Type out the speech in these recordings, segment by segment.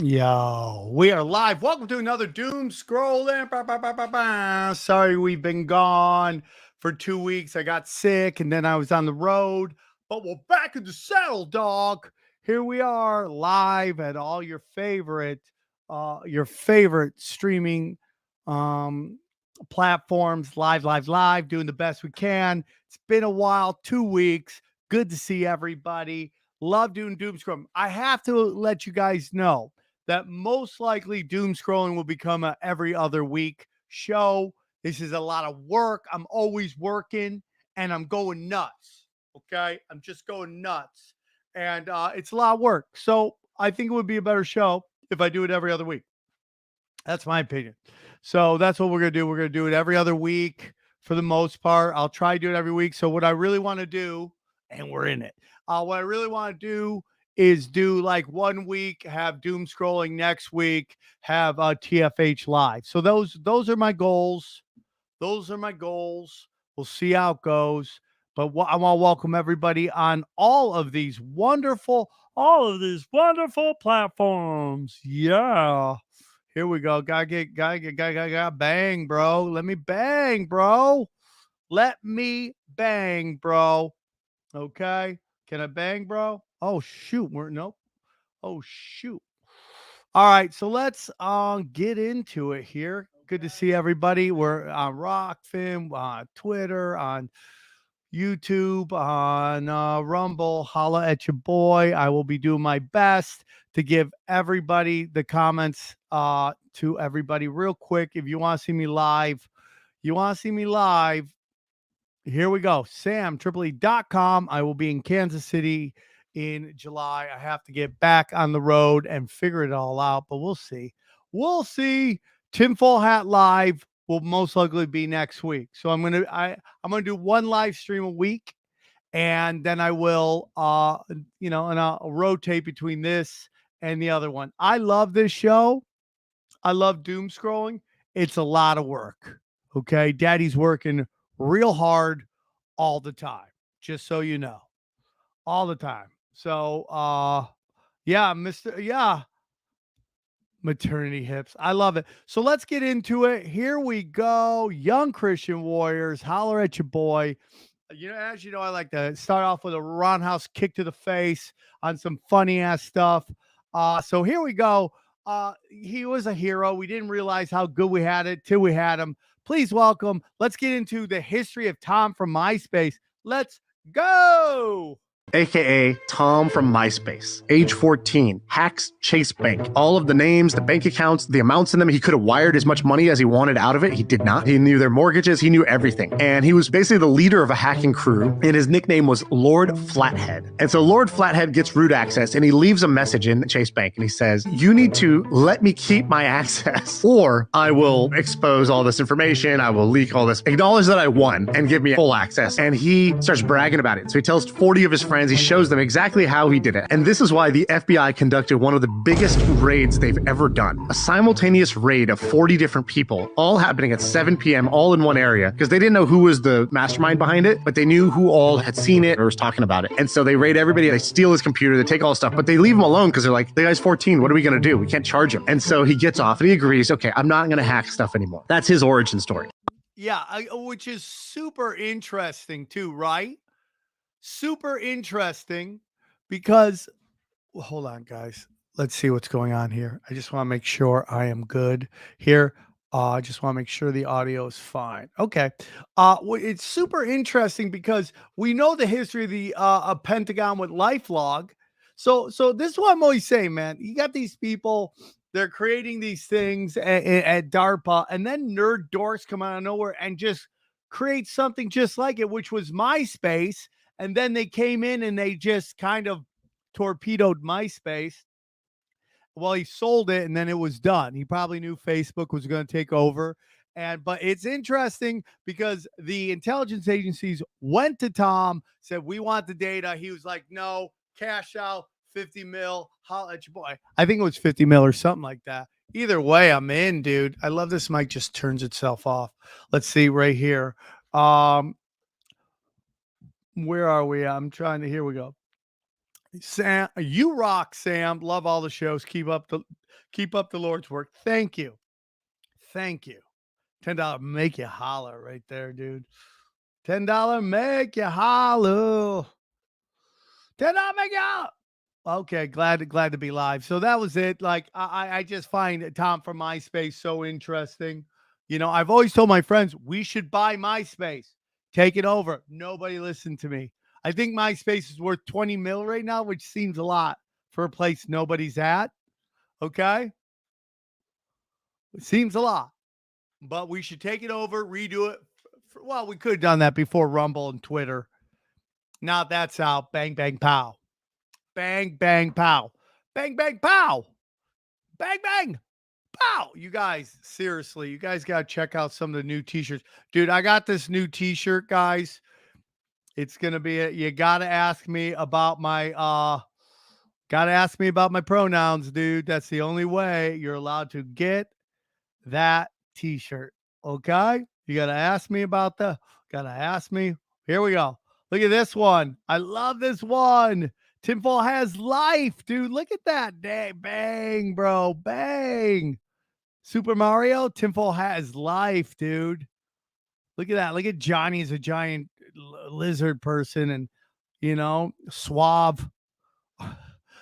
Yo, we are live. Welcome to another Doom Scrolling. Sorry, we've been gone for 2 weeks. I got sick and then I was on the road, but we're back in the saddle, dog. Here we are live at all your favorite streaming um platforms, live, doing the best we can. It's been a while, 2 weeks. Good to see everybody. Love doing Doom Scrolling. I have to let you guys know that most likely Doom Scrolling will become a every other week show. This is a lot of work. I'm always working and I'm going nuts. Okay. I'm just going nuts. And it's a lot of work. So I think it would be a better show if I do it every other week. That's my opinion. So that's what we're going to do. We're going to do it every other week for the most part. I'll try to do it every week. So what I really want to do, and we're in it, what I really want to do is do like 1 week, have Doom Scrolling next week, have TFH live. So those are my goals. Those are my goals. We'll see how it goes. But I want to welcome everybody on all of these wonderful platforms. Yeah. Here we go. Gotta bang, bro. Let me bang, bro. Let me bang, bro. Okay. Can I bang, bro? Oh shoot. Nope. Oh shoot. All right, so let's get into it here. Good to see everybody. We're on Rockfin, on Twitter, on YouTube, on Rumble. Holla at your boy. I will be doing my best to give everybody the comments to everybody real quick. If you want to see me live, here we go. SamTripoli.com. I will be in Kansas City in July. I have to get back on the road and figure it all out, but we'll see. We'll see. Tinfoil Hat Live will most likely be next week. So I'm gonna do one live stream a week, and then I will and I'll rotate between this and the other one. I love this show. I love Doom Scrolling. It's a lot of work. Okay. Daddy's working real hard all the time, just so you know. All the time. So yeah, maternity hips. I love it. So let's get into it. Here we go. Young Christian Warriors, holler at your boy. As you know, I like to start off with a roundhouse kick to the face on some funny ass stuff. So here we go. He was a hero. We didn't realize how good we had it till we had him. Please welcome. Let's get into the history of Tom from MySpace. Let's go. AKA Tom from Myspace. Age 14, hacks Chase Bank. All of the names, the bank accounts, the amounts in them, he could have wired as much money as he wanted out of it. He did not. He knew their mortgages, he knew everything. And he was basically the leader of a hacking crew, and his nickname was Lord Flathead. And so Lord Flathead gets root access, and he leaves a message in Chase Bank, and he says, you need to let me keep my access, or I will expose all this information, I will leak all this. Acknowledge that I won, and give me full access. And he starts bragging about it. So he tells 40 of his friends, he shows them exactly how he did it. And this is why the FBI conducted one of the biggest raids they've ever done. A simultaneous raid of 40 different people, all happening at 7 p.m., all in one area, because they didn't know who was the mastermind behind it, but they knew who all had seen it or was talking about it. And so they raid everybody, they steal his computer, they take all his stuff, but they leave him alone because they're like, the guy's 14, what are we going to do? We can't charge him. And so he gets off and he agrees, okay, I'm not going to hack stuff anymore. That's his origin story. Yeah, which is super interesting too, right? Super interesting because hold on, guys. Let's see what's going on here. I just want to make sure I am good here. I just want to make sure the audio is fine. Okay. It's super interesting because we know the history of the Pentagon with LifeLog. So this is what I'm always saying, man. You got these people, they're creating these things at DARPA, and then nerd dorks come out of nowhere and just create something just like it, which was MySpace. And then they came in and they just kind of torpedoed MySpace. Well, he sold it and then it was done. He probably knew Facebook was going to take over. But it's interesting because the intelligence agencies went to Tom, said, we want the data. He was like, no, cash out, 50 mil, holla at your boy. I think it was 50 mil or something like that. Either way, I'm in, dude. I love this mic just turns itself off. Let's see right here. Where are we? Here we go. Sam, you rock, Sam. Love all the shows. Keep up the Lord's work. Thank you. Thank you. $10 make you holler right there, dude. $10 make you holler. $10 make you holler. Okay, glad to be live. So that was it. Like I just find Tom from MySpace so interesting. You know, I've always told my friends we should buy MySpace, take it over. Nobody listened to me. I think MySpace is worth 20 mil right now, which seems a lot for a place nobody's at. Okay, it seems a lot, but we should take it over, redo it. Well, we could have done that before Rumble and Twitter. Now that's out. Bang bang pow. Bang, bang, pow. Bang, bang, pow. Bang, bang, pow. You guys, seriously, you guys got to check out some of the new t-shirts. Dude, I got this new t-shirt, guys. It's going to be, you got to ask me about my pronouns, dude. That's the only way you're allowed to get that t-shirt. Okay? You got to ask me about Here we go. Look at this one. I love this one. Tinfoil has life, dude. Look at that. Bang, bro. Bang. Super Mario, Tinfoil has life, dude. Look at that. Look at Johnny as a giant lizard person. And, you know, Suave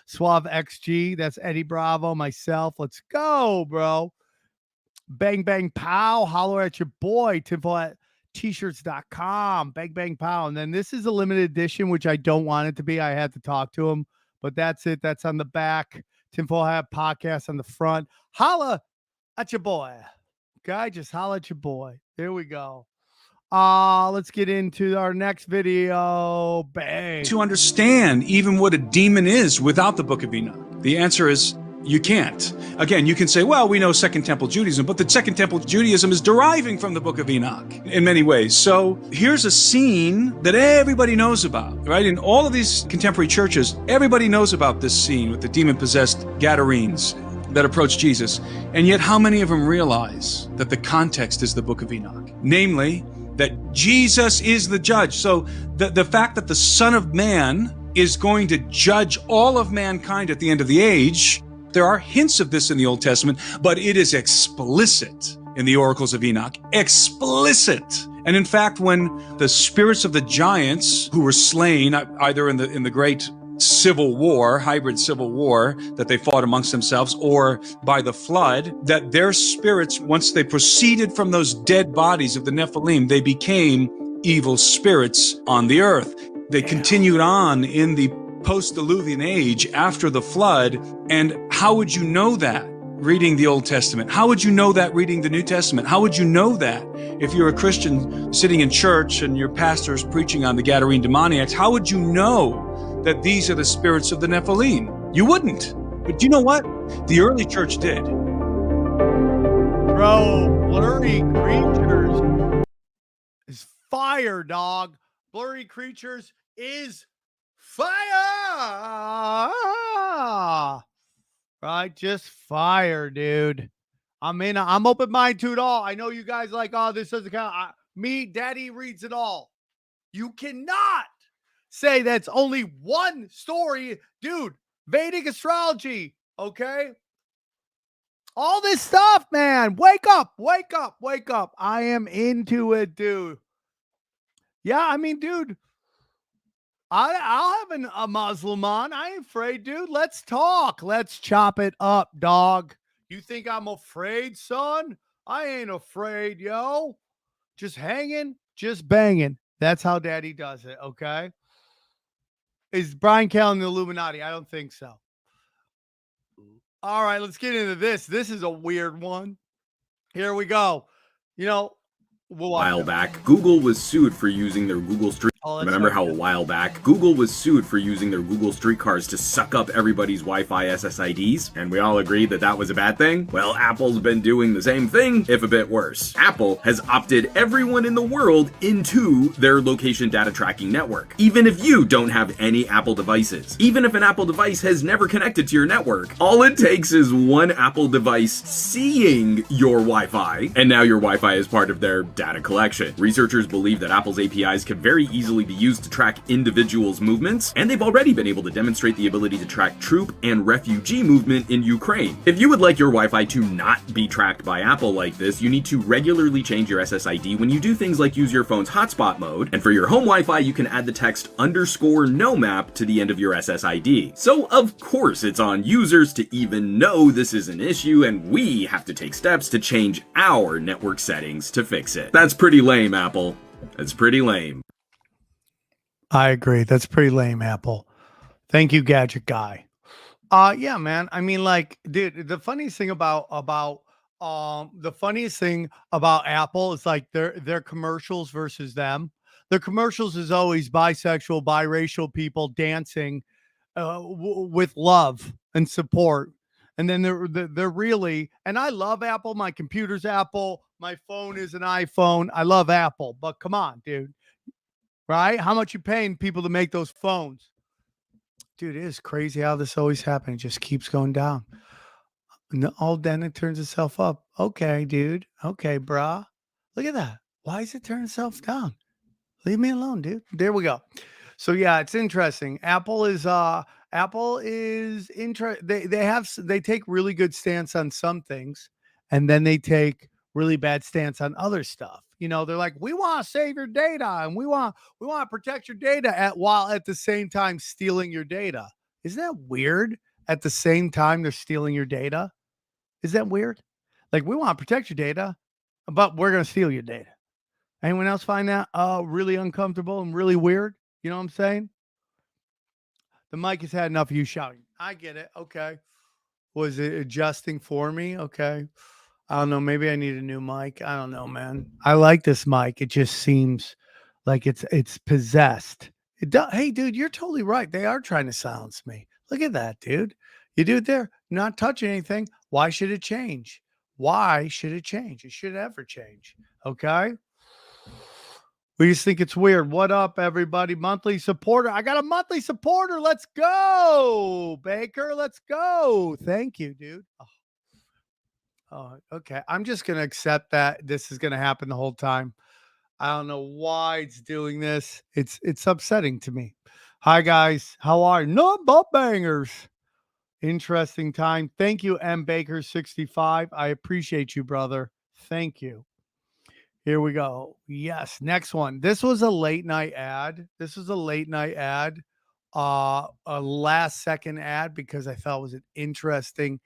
XG. That's Eddie Bravo, myself. Let's go, bro. Bang, bang, pow. Holler at your boy. Tinfoil at t-shirts.com. Bang bang pow. And then this is a limited edition, which I don't want it to be. I had to talk to him, but that's it. That's on the back. Tinfoil Hat podcast on the front. Holla at your boy. Okay, just holla at your boy. There we go. Let's get into our next video. Bang. To understand even what a demon is without the Book of Enoch, the answer is you can't. Again, you can say, well, we know Second Temple Judaism, but the Second Temple Judaism is deriving from the Book of Enoch in many ways. So here's a scene that everybody knows about, right? In all of these contemporary churches, everybody knows about this scene with the demon-possessed Gadarenes that approach Jesus. And yet how many of them realize that the context is the Book of Enoch? Namely, that Jesus is the judge. So the fact that the Son of Man is going to judge all of mankind at the end of the age, there are hints of this in the Old Testament, but it is explicit in the oracles of Enoch. Explicit. And in fact, when the spirits of the giants who were slain, either in the great civil war, hybrid civil war that they fought amongst themselves, or by the flood, that their spirits, once they proceeded from those dead bodies of the Nephilim, they became evil spirits on the earth. They continued on in the post-Diluvian age after the flood. And how would you know that reading the Old Testament? How would you know that reading the New Testament? How would you know that if you're a Christian sitting in church and your pastor's preaching on the Gadarene demoniacs? How would you know that these are the spirits of the Nephilim? You wouldn't. But you know what? The early church did. Bro, blurry creatures is fire, dog. Blurry creatures is fire. Right? Just fire, dude. I'm open-minded to it all. I know you guys like, oh, this doesn't count. Me, Daddy reads it all. You cannot say that's only one story. Dude, Vedic astrology, okay? All this stuff, man. Wake up, wake up, wake up. I am into it, dude. Yeah, I mean, dude, I'll have a Muslim on. I ain't afraid, dude. Let's talk. Let's chop it up, dog. You think I'm afraid, son? I ain't afraid, yo. Just hanging, just banging. That's how Daddy does it, okay? Is Brian Callen the Illuminati? I don't think so. All right, let's get into this. This is a weird one. Here we go. You know, A while back, Google was sued for using their Google Street. Remember how a while back, Google was sued for using their Google streetcars to suck up everybody's Wi-Fi SSIDs? And we all agreed that that was a bad thing? Well, Apple's been doing the same thing, if a bit worse. Apple has opted everyone in the world into their location data tracking network, even if you don't have any Apple devices. Even if an Apple device has never connected to your network, all it takes is one Apple device seeing your Wi-Fi, and now your Wi-Fi is part of their data collection. Researchers believe that Apple's APIs could very easily easily be used to track individuals' movements, and they've already been able to demonstrate the ability to track troop and refugee movement in Ukraine. If you would like your Wi-Fi to not be tracked by Apple like this, you need to regularly change your SSID when you do things like use your phone's hotspot mode, and for your home Wi-Fi you can add the text _no map to the end of your SSID. So of course it's on users to even know this is an issue, and we have to take steps to change our network settings to fix it. That's pretty lame, Apple. That's pretty lame. I agree. That's pretty lame, Apple. Thank you, Gadget Guy. Yeah, man. I mean, like, dude, the funniest thing about Apple is like their commercials versus them. Their commercials is always bisexual, biracial people dancing with love and support. And then they're really, and I love Apple. My computer's Apple. My phone is an iPhone. I love Apple, but come on, dude. Right? How much you paying people to make those phones? Dude, it is crazy how this always happens. It just keeps going down. No, then it turns itself up. Okay, dude. Okay, brah. Look at that. Why is it turning itself down? Leave me alone, dude. There we go. So yeah, it's interesting. Apple is they take really good stance on some things, and then they take really bad stance on other stuff. You know, they're like, we want to save your data and we want to protect your data while at the same time stealing your data. Isn't that weird? At the same time they're stealing your data. Is that weird? Like, we want to protect your data, but we're going to steal your data. Anyone else find that really uncomfortable and really weird? You know what I'm saying? The mic has had enough of you shouting. I get it. Okay. Was it adjusting for me? Okay. I don't know. Maybe I need a new mic. I don't know, man. I like this mic. It just seems like it's possessed. Hey, dude, you're totally right. They are trying to silence me. Look at that, dude. You do it there. Not touching anything. Why should it change? Why should it change? It should ever change. Okay. We just think it's weird. What up, everybody? Monthly supporter. I got a monthly supporter. Let's go, Baker. Let's go. Thank you, dude. Oh, okay. I'm just going to accept that this is going to happen the whole time. I don't know why it's doing this. It's upsetting to me. Hi, guys. How are you? No butt bangers. Interesting time. Thank you, M. Baker 65. I appreciate you, brother. Thank you. Here we go. Yes. Next one. This was a late night ad. A last second ad because I thought it was an interesting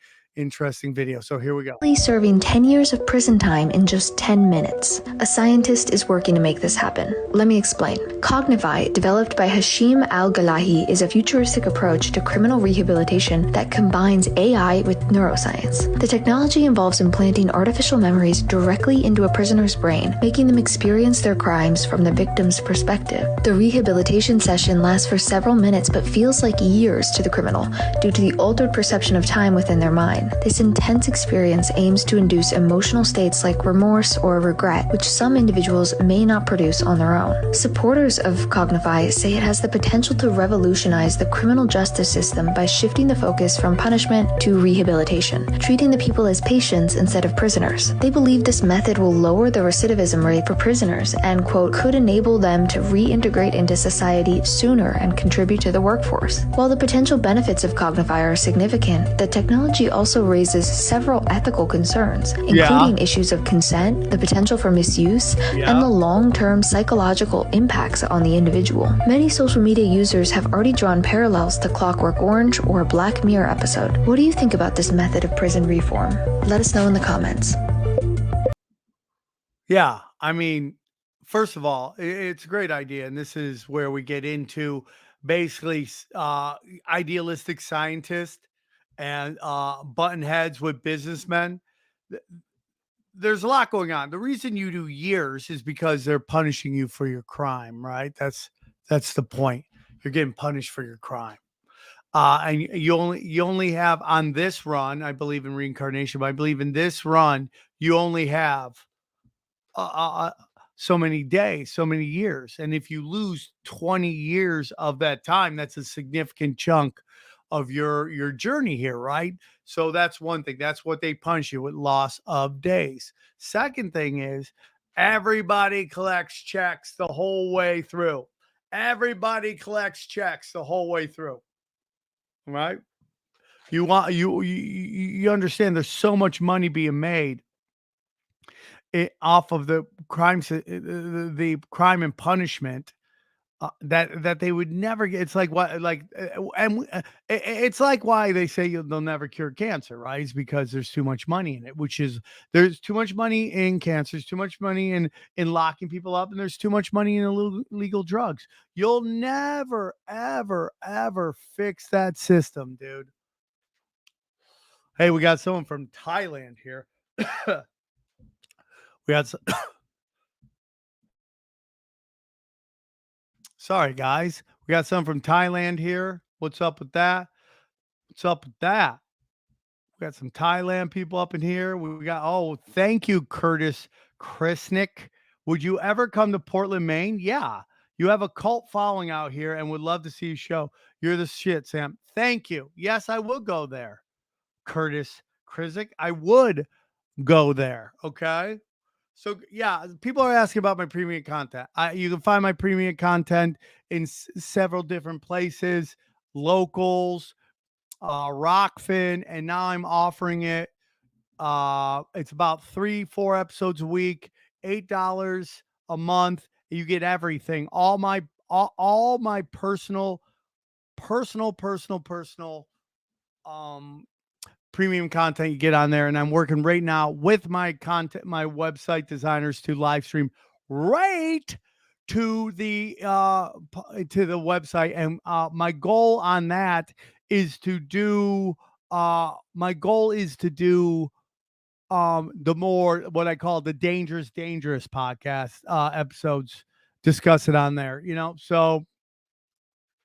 video. So here we go. Serving 10 years of prison time in just 10 minutes. A scientist is working to make this happen. Let me explain. Cognify, developed by Hashim Al-Galahi, is a futuristic approach to criminal rehabilitation that combines AI with neuroscience. The technology involves implanting artificial memories directly into a prisoner's brain, making them experience their crimes from the victim's perspective. The rehabilitation session lasts for several minutes but feels like years to the criminal due to the altered perception of time within their mind. This intense experience aims to induce emotional states like remorse or regret, which some individuals may not produce on their own. Supporters of Cognify say it has the potential to revolutionize the criminal justice system by shifting the focus from punishment to rehabilitation, treating the people as patients instead of prisoners. They believe this method will lower the recidivism rate for prisoners and, quote, could enable them to reintegrate into society sooner and contribute to the workforce. While the potential benefits of Cognify are significant, the technology also raises several ethical concerns, including issues of consent, the potential for misuse, and the long-term psychological impacts on the individual. Many social media users have already drawn parallels to Clockwork Orange or a Black Mirror episode. What do you think about this method of prison reform? Let us know in the comments. Yeah, I mean, first of all, it's a great idea, and this is where we get into basically idealistic scientists and button heads with businessmen. There's a lot going on. The reason you do years is because they're punishing you for your crime, right? That's the point. You're getting punished for your crime. And you only have on this run, I believe in reincarnation, but I believe in this run, you only have so many days, so many years. And if you lose 20 years of that time, that's a significant chunk of your journey here, right? So that's one thing. That's what they punish you with, loss of days. Second thing is everybody collects checks the whole way through. Everybody collects checks the whole way through. Right? You understand there's so much money being made off of the crimes, the crime and punishment that they would never get. It's like what, like, it's like why they say they'll never cure cancer, right? It's because there's too much money in it. Which is, there's too much money in cancer, there's too much money in locking people up, and there's too much money in illegal drugs. You'll never, ever, ever fix that system, dude. Hey, we got someone from Thailand here. We got some. Sorry, guys. We got some from Thailand here. What's up with that? What's up with that? We got some Thailand people up in here. We got, oh, thank you, Curtis Krisnick. Would you ever come to Portland, Maine? Yeah. You have a cult following out here and would love to see you show. You're the shit, Sam. Thank you. Yes, I will go there. Curtis Krisnick. I would go there. Okay. So yeah, people are asking about my premium content. You can find my premium content in several different places, locals, Rockfin, and now I'm offering it. It's about 3-4 episodes a week, $8 a month. You get everything, all my personal premium content you get on there. And I'm working right now with my website designers to live stream right to the website. And my goal on that is to do the more, what I call the dangerous podcast episodes, discuss it on there, so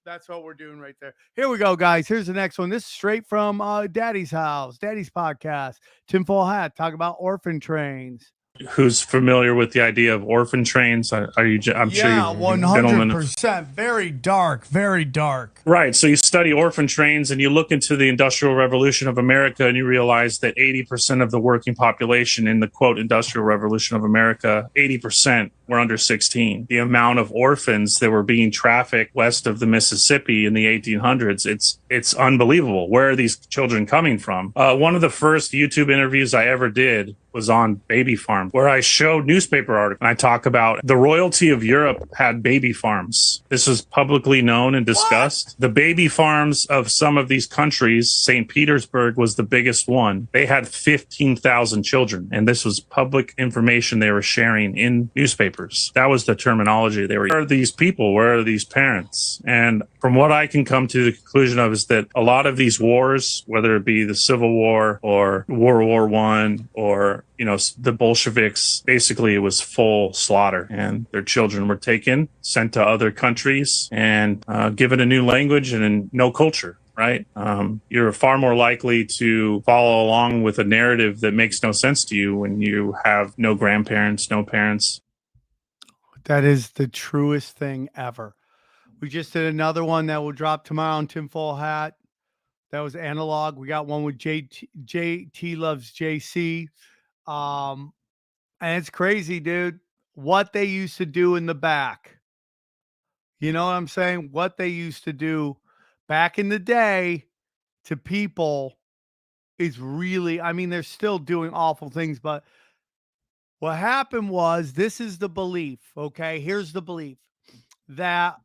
that's what we're doing right there. Here we go, guys. Here's the next one. This is straight from Daddy's house, Daddy's podcast. Tinfoil Hat, talk about orphan trains. Who's familiar with the idea of orphan trains? I'm sure you 100%. Very dark, very dark. Right. So you study orphan trains and you look into the Industrial Revolution of America and you realize that 80% of the working population in the quote Industrial Revolution of America, 80% were under 16. The amount of orphans that were being trafficked west of the Mississippi in the 1800s, it's unbelievable. Where are these children coming from? One of the first YouTube interviews I ever did was on baby farms, where I showed newspaper articles and I talk about the royalty of Europe had baby farms. This was publicly known and discussed. What? The baby farms of some of these countries, St. Petersburg was the biggest one. They had 15,000 children, and this was public information they were sharing in newspapers. That was the terminology they were. Where are these people? Where are these parents? And from what I can come to the conclusion of is that a lot of these wars, whether it be the Civil War or World War I or the Bolsheviks, basically it was full slaughter, and their children were taken, sent to other countries, and given a new language and no culture. Right? You're far more likely to follow along with a narrative that makes no sense to you when you have no grandparents, no parents. That is the truest thing ever. We just did another one that will drop tomorrow on Tinfoil Hat. That was analog. We got one with JT Loves JC. And it's crazy, dude, what they used to do in the back. You know what I'm saying? What they used to do back in the day to people is really, I mean, they're still doing awful things, but what happened was, this is the belief, okay? Here's the belief that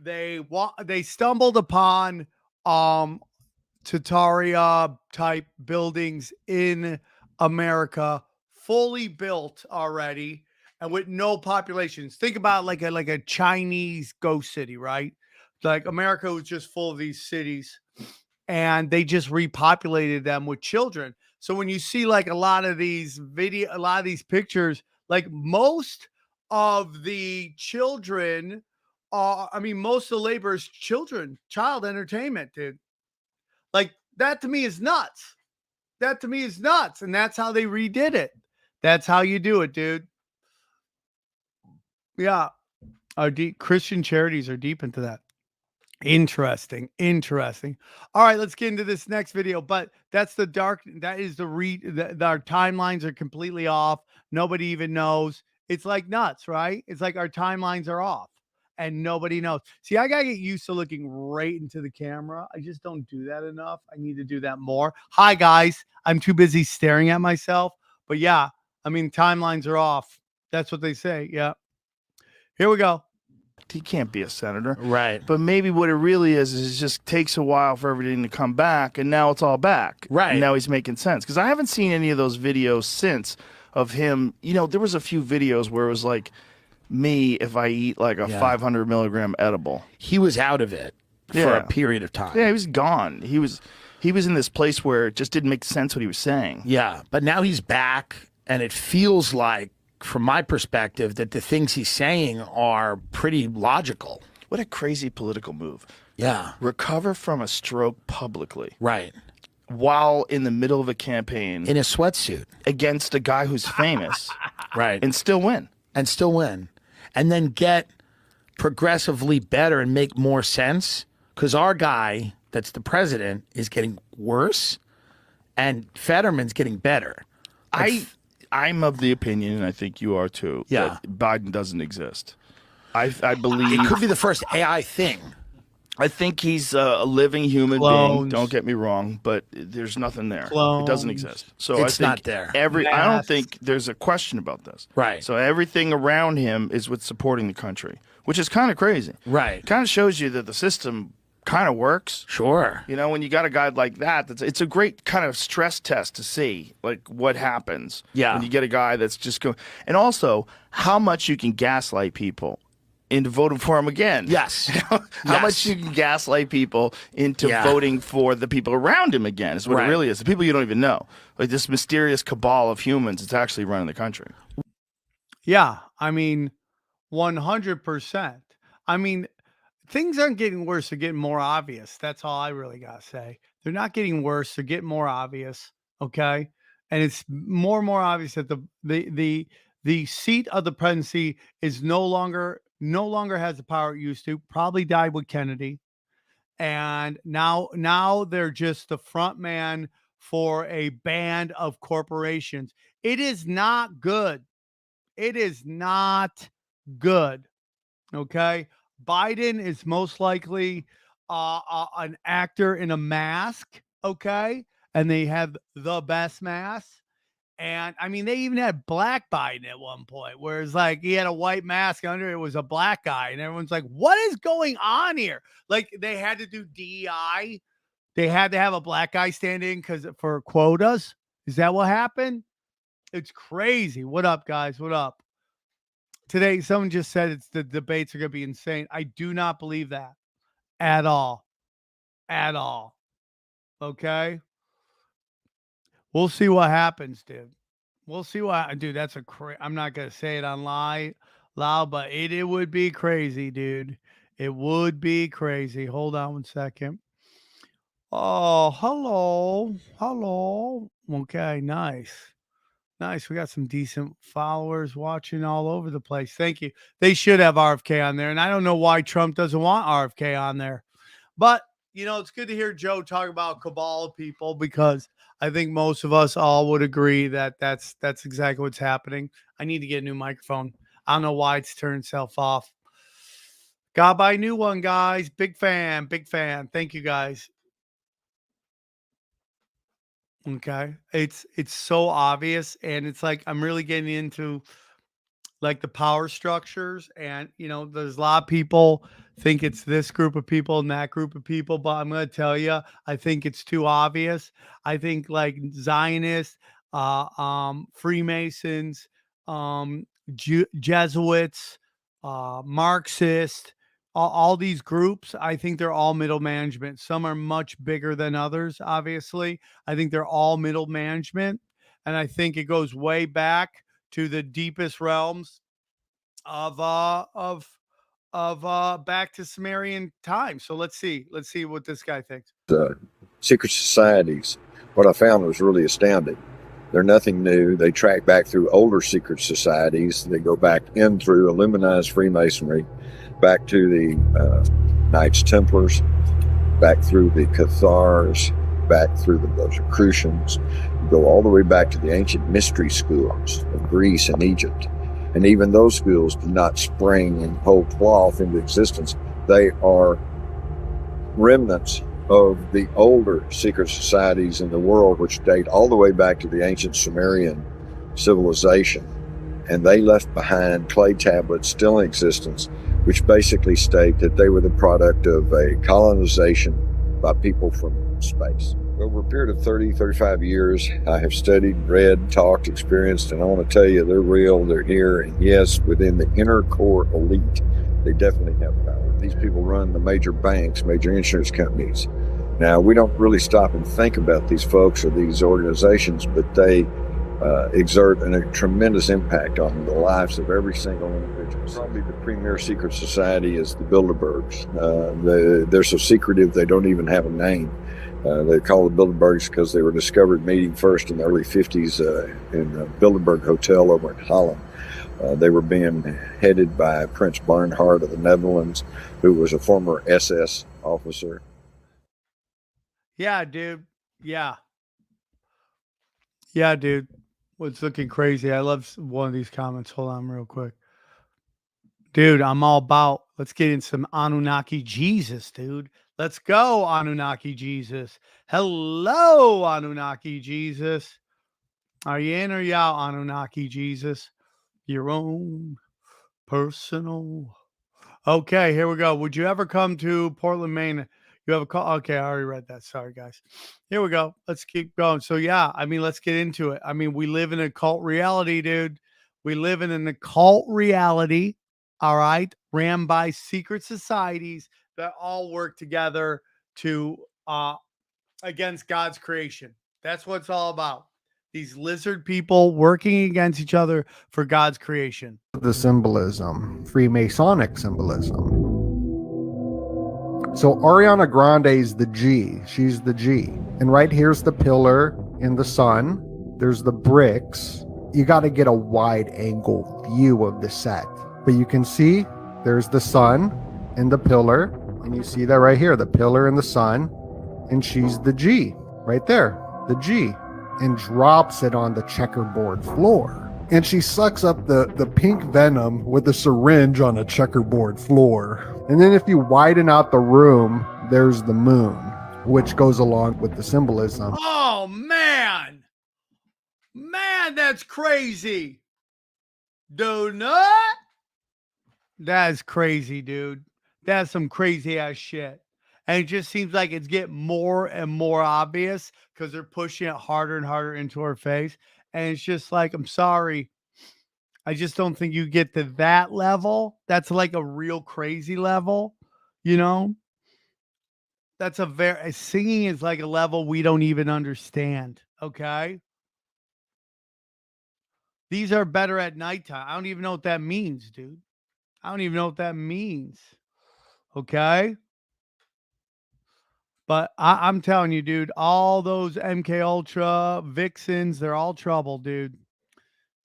they stumbled upon Tataria type buildings in America, fully built already and with no populations. Think about like a Chinese ghost city, right? Like America was just full of these cities and they just repopulated them with children. So when you see like a lot of these pictures, like most of the children most of the labor is child entertainment, dude. Like that to me is nuts. And that's how they redid it. That's how you do it, dude. Yeah. Christian charities are deep into that. Interesting. All right, let's get into this next video. But that's the dark. That is our timelines are completely off. Nobody even knows. It's like nuts, right? It's like our timelines are off. and nobody knows. See, I gotta get used to looking right into the camera. I just don't do that enough. I need to do that more. Hi guys, I'm too busy staring at myself. But yeah, I mean, timelines are off. That's what they say. Yeah. Here we go. He can't be a senator. Right. But maybe what it really is it just takes a while for everything to come back, and now it's all back. Right. And now he's making sense. Because I haven't seen any of those videos since of him. You know, there was a few videos where it was like me if I eat like a 500 milligram edible. He was out of it for a period of time. Yeah, he was gone. He was in this place where it just didn't make sense what he was saying. Yeah, but now he's back, and it feels like, from my perspective, that the things he's saying are pretty logical. What a crazy political move. Yeah. Recover from a stroke publicly. Right. While in the middle of a campaign. In a sweatsuit. Against a guy who's famous. Right. And still win. And then get progressively better and make more sense. Because our guy, that's the president, is getting worse, and Fetterman's getting better. I'm of the opinion, and I think you are too, that Biden doesn't exist. I believe it could be the first AI thing. I think he's a living human being. Don't get me wrong, but there's nothing there. It doesn't exist. So it's not there. I don't think there's a question about this. Right. So everything around him is what's supporting the country, which is kind of crazy. Right. Kind of shows you that the system kind of works. Sure. You know, when you got a guy like that, it's a great kind of stress test to see like what happens. Yeah. When you get a guy that's just going, and also how much you can gaslight people into voting for him again. Yes. How much you can gaslight people into voting for the people around him again is what it really is. The people you don't even know. Like this mysterious cabal of humans that's actually running the country. Yeah. I mean, 100%. I mean, things aren't getting worse, they're getting more obvious. That's all I really got to say. They're not getting worse, they're getting more obvious, okay? And it's more and more obvious that the seat of the presidency is no longer has the power it used to. Probably died with Kennedy. And now they're just the front man for a band of corporations. It is not good. It is not good. Okay? Biden is most likely an actor in a mask, okay? And they have the best mask. And, I mean, they even had black Biden at one point, where it's like he had a white mask under it was a black guy. And everyone's like, what is going on here? Like, they had to do DEI. They had to have a black guy stand in for quotas. Is that what happened? It's crazy. What up, guys? What up? Today, someone just said the debates are going to be insane. I do not believe that at all. At all. Okay? We'll see what happens, dude. We'll see what... Dude, that's I'm not going to say it on loud, but it would be crazy, dude. It would be crazy. Hold on one second. Oh, hello. Hello. Okay, nice. Nice. We got some decent followers watching all over the place. Thank you. They should have RFK on there. And I don't know why Trump doesn't want RFK on there. But, you know, it's good to hear Joe talk about cabal of people, because I think most of us all would agree that that's exactly what's happening. I need to get a new microphone. I don't know why it's turned itself off. Gotta buy a new one, guys. Big fan. Big fan. Thank you, guys. Okay. It's so obvious, and it's like I'm really getting into like the power structures, and you know, there's a lot of people think it's this group of people and that group of people, but I'm going to tell you, I think it's too obvious. I think like Zionists, Freemasons, Jesuits, Marxist, all these groups, I think they're all middle management. Some are much bigger than others, obviously. I think they're all middle management. And I think it goes way back to the deepest realms of back to Sumerian time. So let's see what this guy thinks. The secret societies, what I found was really astounding. They're nothing new. They track back through older secret societies. They go back in through Illuminized Freemasonry, back to the Knights Templars, back through the Cathars, back through the Rosicrucians, go all the way back to the ancient mystery schools of Greece and Egypt. And even those schools do not spring in whole cloth into existence. They are remnants of the older secret societies in the world, which date all the way back to the ancient Sumerian civilization. And they left behind clay tablets still in existence, which basically state that they were the product of a colonization by people from space. Over a period of 30, 35 years, I have studied, read, talked, experienced, and I want to tell you they're real, they're here, and yes, within the inner core elite, they definitely have power. These people run the major banks, major insurance companies. Now, we don't really stop and think about these folks or these organizations, but they exert a tremendous impact on the lives of every single individual. Probably the premier secret society is the Bilderbergs. They're so secretive they don't even have a name. They're called the Bilderbergs because they were discovered meeting first in the early 50s in the Bilderberg Hotel over in Holland. They were being headed by Prince Bernhard of the Netherlands, who was a former SS officer. Yeah, dude. Yeah. Yeah, dude. What's looking crazy? I love one of these comments. Hold on real quick. Dude, I'm all about, let's get in some Anunnaki Jesus, dude. Let's go, Anunnaki Jesus. Hello, Anunnaki Jesus. Are you in or you out, Anunnaki Jesus? Your own personal. Okay, here we go. Would you ever come to Portland, Maine? You have a call? Okay, I already read that. Sorry, guys. Here we go. Let's keep going. So, yeah, I mean, let's get into it. I mean, we live in a cult reality, dude. We live in an occult reality, all right, ran by secret societies that all work together to against God's creation. That's what it's all about. These lizard people working against each other for God's creation. The symbolism, Freemasonic symbolism. So Ariana Grande is the G. She's the G. And right here's the pillar in the sun. There's the bricks. You got to get a wide angle view of the set. But you can see there's the sun and the pillar. And you see that right here, the pillar and the sun. And she's the G right there, the G. And drops it on the checkerboard floor. And she sucks up the pink venom with a syringe on a checkerboard floor. And then if you widen out the room, there's the moon, which goes along with the symbolism. Oh, man. Man, that's crazy. Donut? That's crazy, dude. That's some crazy ass shit. And it just seems like it's getting more and more obvious because they're pushing it harder and harder into our face. And it's just like, I'm sorry. I just don't think you get to that level. That's like a real crazy level, you know? That's singing is like a level we don't even understand, okay? These are better at nighttime. I don't even know what that means, dude. I don't even know what that means, okay? But I'm telling you, dude, all those MK Ultra vixens, they're all trouble, dude.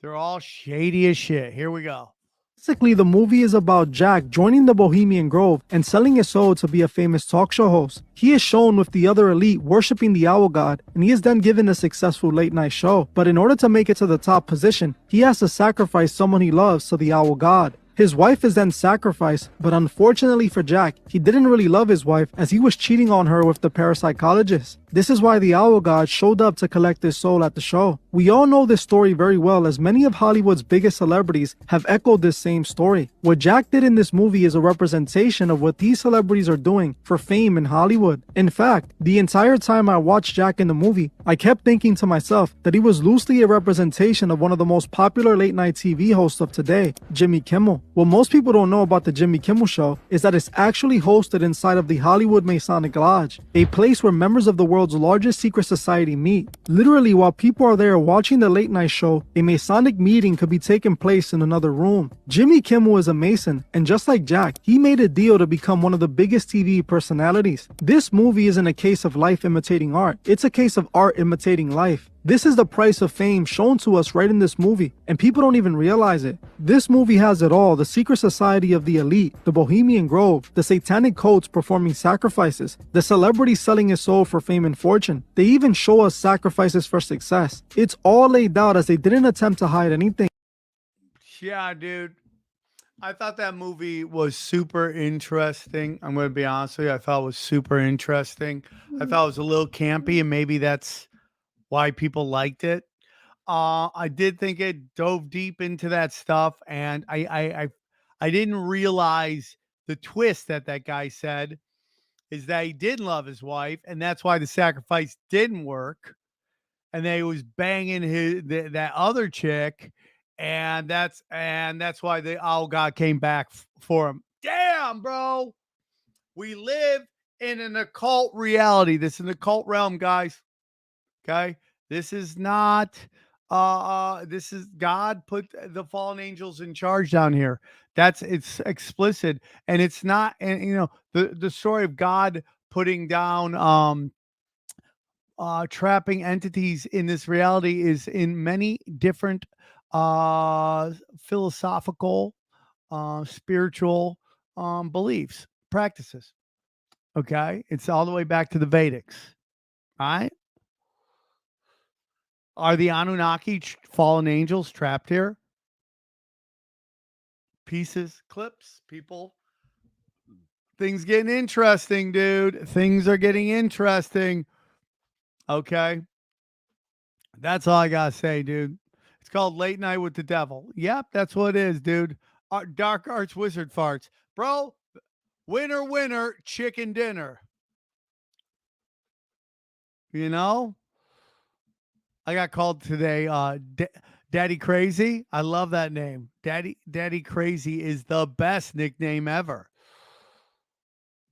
They're all shady as shit. Here we go. Basically, the movie is about Jack joining the Bohemian Grove and selling his soul to be a famous talk show host. He is shown with the other elite worshiping the owl god, and he is then given a successful late night show. But in order to make it to the top position, he has to sacrifice someone he loves to the owl god. His wife is then sacrificed, but unfortunately for Jack, he didn't really love his wife as he was cheating on her with the parapsychologist. This is why the owl god showed up to collect his soul at the show. We all know this story very well as many of Hollywood's biggest celebrities have echoed this same story. What Jack did in this movie is a representation of what these celebrities are doing for fame in Hollywood. In fact, the entire time I watched Jack in the movie, I kept thinking to myself that he was loosely a representation of one of the most popular late night TV hosts of today, Jimmy Kimmel. What most people don't know about the Jimmy Kimmel Show is that it's actually hosted inside of the Hollywood Masonic Lodge, a place where members of the world's largest secret society meet. Literally, while people are there watching the late night show, a Masonic meeting could be taking place in another room. Jimmy Kimmel is a Mason, and just like Jack, he made a deal to become one of the biggest TV personalities. This movie isn't a case of life imitating art, it's a case of art imitating life. This is the price of fame shown to us right in this movie, and people don't even realize it. This movie has it all: the secret society of the elite, the Bohemian Grove, the satanic cults performing sacrifices, the celebrity selling his soul for fame and fortune. They even show us sacrifices for success. It's all laid out as they didn't attempt to hide anything. Yeah, dude. I thought that movie was super interesting. I'm going to be honest with you. I thought it was super interesting. I thought it was a little campy, and maybe that's why people liked it. I did think it dove deep into that stuff, and I didn't realize the twist that guy said is that he did love his wife, and that's why the sacrifice didn't work, and that he was banging that other chick, and that's why the owl god came back for him. Damn, bro, we live in an occult reality. This is an occult realm, guys. Okay, this is not. This is God put the fallen angels in charge down here. It's explicit, and it's not. And you know the story of God putting down trapping entities in this reality is in many different philosophical, spiritual beliefs, practices. Okay, it's all the way back to the Vedics. All right. Are the Anunnaki fallen angels trapped here? Pieces, clips, people. Things getting interesting, dude. Things are getting interesting. Okay. That's all I got to say, dude. It's called Late Night with the Devil. Yep, that's what it is, dude. Dark Arts Wizard Farts. Bro, winner, winner, chicken dinner. You know? I got called today Daddy Crazy. I love that name. Daddy Crazy is the best nickname ever.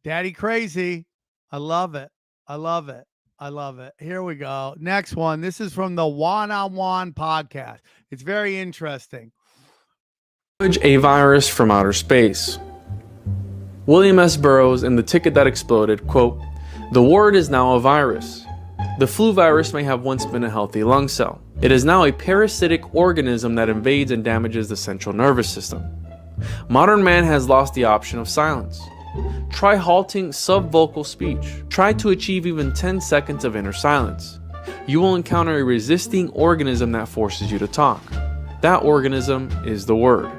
Daddy Crazy. I love it. I love it. I love it. Here we go. Next one. This is from the One on One podcast. It's very interesting. A virus from outer space. William S. Burroughs in The Ticket That Exploded, quote, "The word is now a virus. The flu virus may have once been a healthy lung cell. It is now a parasitic organism that invades and damages the central nervous system. Modern man has lost the option of silence. Try halting subvocal speech. Try to achieve even 10 seconds of inner silence. You will encounter a resisting organism that forces you to talk. That organism is the word."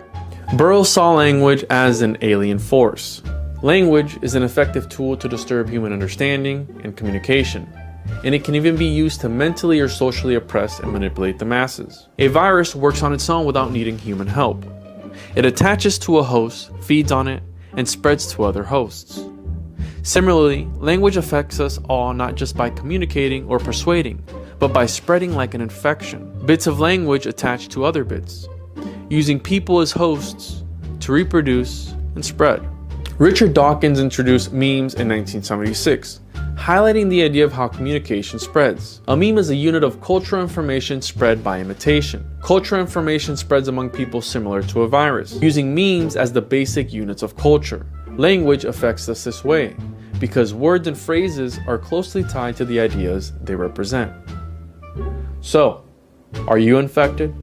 Burroughs saw language as an alien force. Language is an effective tool to disturb human understanding and communication, and it can even be used to mentally or socially oppress and manipulate the masses. A virus works on its own without needing human help. It attaches to a host, feeds on it, and spreads to other hosts. Similarly, language affects us all not just by communicating or persuading, but by spreading like an infection. Bits of language attach to other bits, using people as hosts to reproduce and spread. Richard Dawkins introduced memes in 1976, highlighting the idea of how communication spreads. A meme is a unit of cultural information spread by imitation. Cultural information spreads among people similar to a virus, using memes as the basic units of culture. Language affects us this way, because words and phrases are closely tied to the ideas they represent. So, are you infected?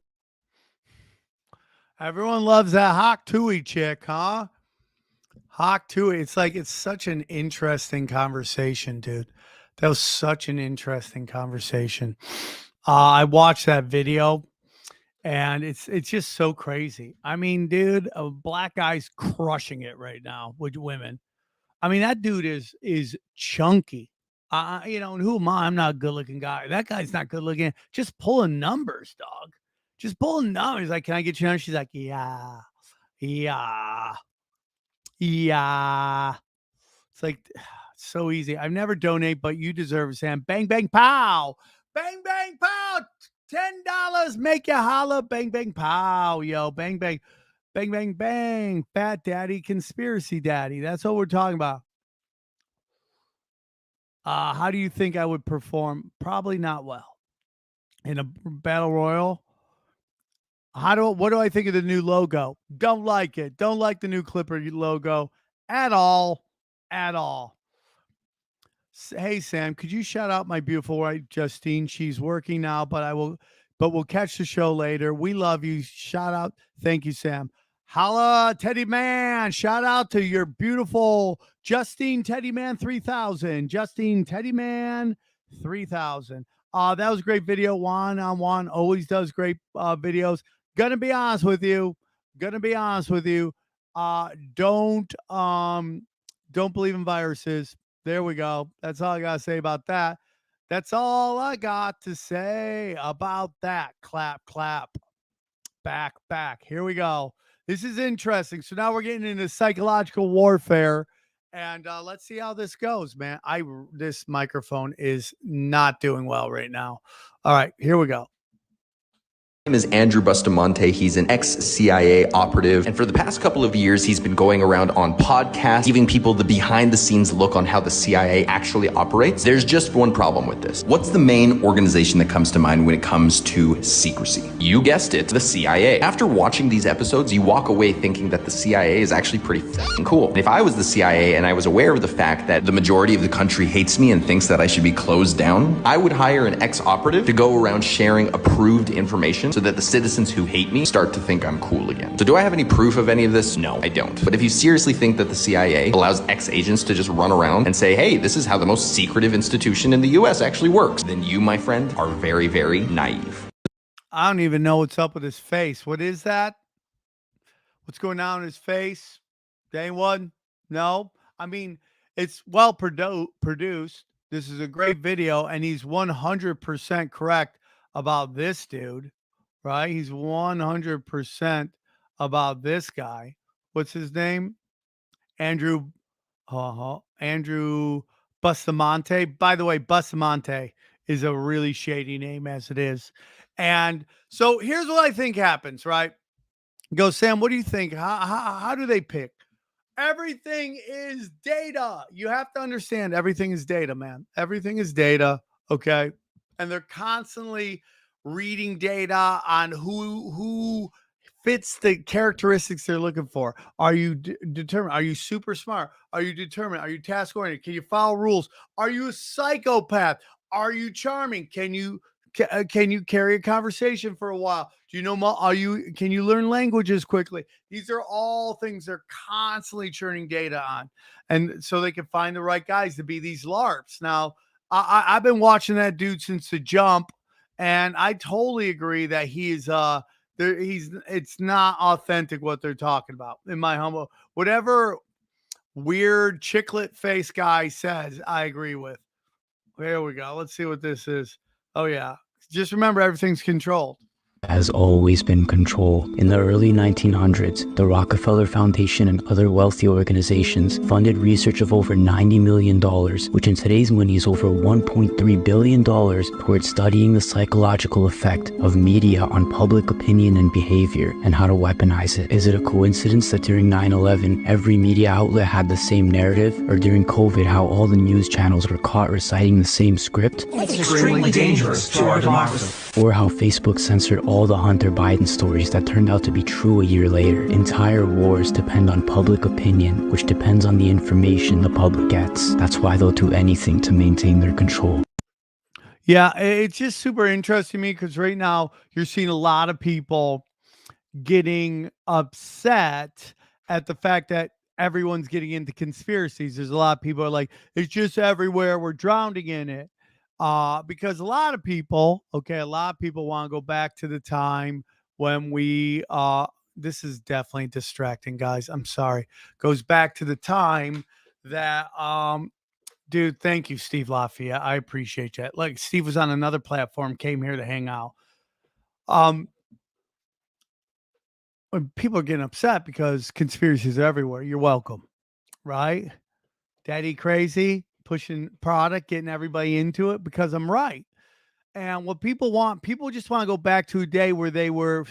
Everyone loves that Hawk Tui chick, huh? Hawk Tui. It's like, it's such an interesting conversation, dude. That was such an interesting conversation. I watched that video, and it's just so crazy. I mean, dude, a black guy's crushing it right now with women. I mean, that dude is chunky. You know, and who am I? I'm not a good looking guy. That guy's not good looking. Just pulling numbers, dog. Just pulling numbers. He's like, "Can I get your number?" She's like, "Yeah, yeah, yeah." It's like, so easy. I've never donate, but you deserve it, Sam. Bang, bang, pow. Bang, bang, pow. $10. Make you holla. Bang, bang, pow. Yo, bang, bang. Bang, bang, bang. Fat daddy, conspiracy daddy. That's what we're talking about. How do you think I would perform? Probably not well. In a battle royal. What do I think of the new logo? Don't like it. Don't like the new Clipper logo at all. At all. Hey, Sam, could you shout out my beautiful wife, Justine? She's working now, but we'll catch the show later. We love you. Shout out. Thank you, Sam. Holla, Teddy Man. Shout out to your beautiful Justine Teddy Man 3000. Justine Teddy Man 3000. That was a great video. One on One always does great videos. Gonna be honest with you. gonna be honest with you. Don't believe in viruses. There we go. That's all I gotta say about that. That's all I got to say about that. Clap, clap. Back. Here we go. This is interesting. So now we're getting into psychological warfare, and let's see how this goes, man. This microphone is not doing well right now. All right, here we go. His name is Andrew Bustamante. He's an ex-CIA operative, and for the past couple of years, he's been going around on podcasts, giving people the behind-the-scenes look on how the CIA actually operates. There's just one problem with this. What's the main organization that comes to mind when it comes to secrecy? You guessed it, the CIA. After watching these episodes, you walk away thinking that the CIA is actually pretty f***ing cool. And if I was the CIA and I was aware of the fact that the majority of the country hates me and thinks that I should be closed down, I would hire an ex-operative to go around sharing approved information so that the citizens who hate me start to think I'm cool again. So do I have any proof of any of this? No, I don't. But if you seriously think that the CIA allows ex-agents to just run around and say, hey, this is how the most secretive institution in the US actually works, then you, my friend, are very, very naive. I don't even know what's up with his face. What is that? What's going on in his face? Anyone? No? I mean, it's well produced. This is a great video, and he's 100% correct about this dude. Right? He's 100% about this guy. What's his name? Andrew Bustamante. By the way, Bustamante is a really shady name as it is. And so here's what I think happens, right? Go, Sam, what do you think? How do they pick? Everything is data. You have to understand everything is data, man. Everything is data, okay? And they're constantly reading data on who fits the characteristics they're looking for. Are you determined? Are you super smart? Are you determined? Are you task oriented? Can you follow rules? Are you a psychopath? Are you charming? Can you carry a conversation for a while? Do you know can you learn languages quickly? These are all things they're constantly churning data on, and so they can find the right guys to be these LARPs. Now, I've been watching that dude since the jump. And I totally agree that it's not authentic what they're talking about. In my humble, whatever weird chiclet face guy says, I agree with. There we go. Let's see what this is. Oh yeah. Just remember, everything's controlled. Has always been control. In the early 1900s, the Rockefeller Foundation and other wealthy organizations funded research of over $90 million, which in today's money is over $1.3 billion, towards studying the psychological effect of media on public opinion and behavior and how to weaponize it. Is it a coincidence that during 9/11, every media outlet had the same narrative, or during COVID, how all the news channels were caught reciting the same script? It's extremely dangerous to our democracy. Or how Facebook censored all the Hunter Biden stories that turned out to be true a year later. Entire wars depend on public opinion, which depends on the information the public gets. That's why they'll do anything to maintain their control. Yeah, it's just super interesting to me because right now you're seeing a lot of people getting upset at the fact that everyone's getting into conspiracies. There's a lot of people are like, it's just everywhere. We're drowning in it. Because a lot of people want to go back to the time when this is definitely distracting, guys. I'm sorry. Goes back to the time that, dude, thank you, Steve Lafayette. I appreciate that. Like, Steve was on another platform, came here to hang out. When people are getting upset because conspiracies are everywhere, you're welcome, right? Daddy crazy. Pushing product, getting everybody into it because I'm right. And what people just want to go back to a day where they were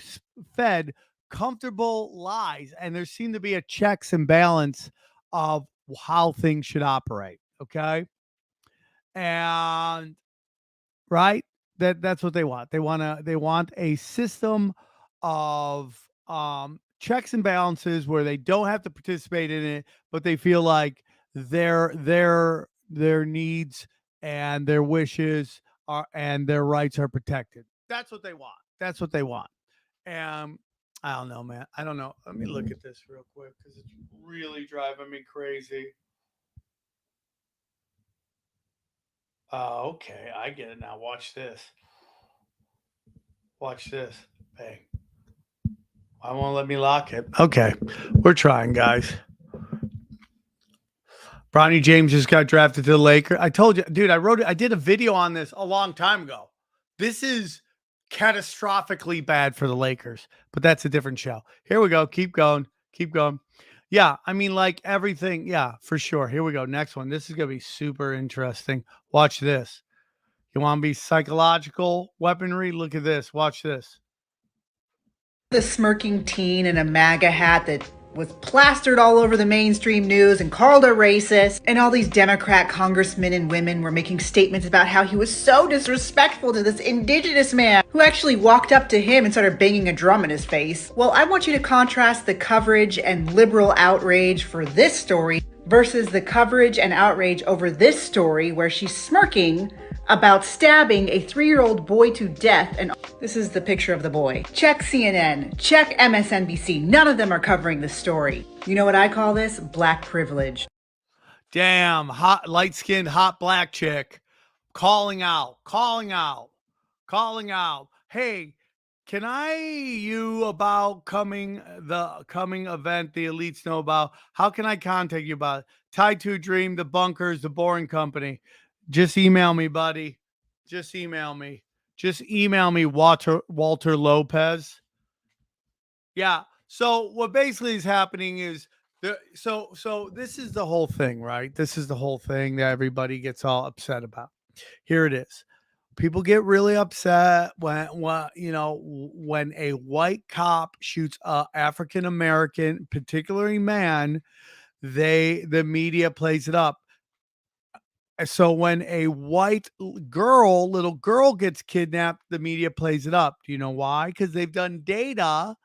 fed comfortable lies. And there seemed to be a checks and balance of how things should operate. Okay. And right. That's what they want. They want a system of checks and balances where they don't have to participate in it, but they feel like their needs and their wishes and their rights are protected. That's what they want. And I don't know, man. I don't know. Let me look at this real quick because it's really driving me crazy. Okay. I get it now. Watch this. Bang. I won't let me lock it. Okay. We're trying, guys. Bronny James just got drafted to the Lakers. I told you, dude, I did a video on this a long time ago. This is catastrophically bad for the Lakers, but that's a different show. Here we go. Keep going. Keep going. Yeah, I mean, like everything. Yeah, for sure. Here we go. Next one. This is going to be super interesting. Watch this. You want to be psychological weaponry? Look at this. Watch this. The smirking teen in a MAGA hat that was plastered all over the mainstream news and called a racist. And all these Democrat congressmen and women were making statements about how he was so disrespectful to this indigenous man who actually walked up to him and started banging a drum in his face. Well, I want you to contrast the coverage and liberal outrage for this story versus the coverage and outrage over this story where she's smirking about stabbing a 3-year-old boy to death. And this is the picture of the boy. Check CNN, check MSNBC. None of them are covering this story. You know what I call this? Black privilege. Damn, hot, light-skinned, hot black chick calling out. Hey, can you about coming event the elites know about? How can I contact you about it? Tied to a Dream, the Bunkers, the Boring Company. Just email me, buddy. Just email me. Walter Lopez. Yeah. So what basically is happening is so this is the whole thing, right? This is the whole thing that everybody gets all upset about. Here it is. People get really upset when a white cop shoots a African American, particularly man, the media plays it up. So when a white little girl gets kidnapped, the media plays it up. Do you know why? Because they've done data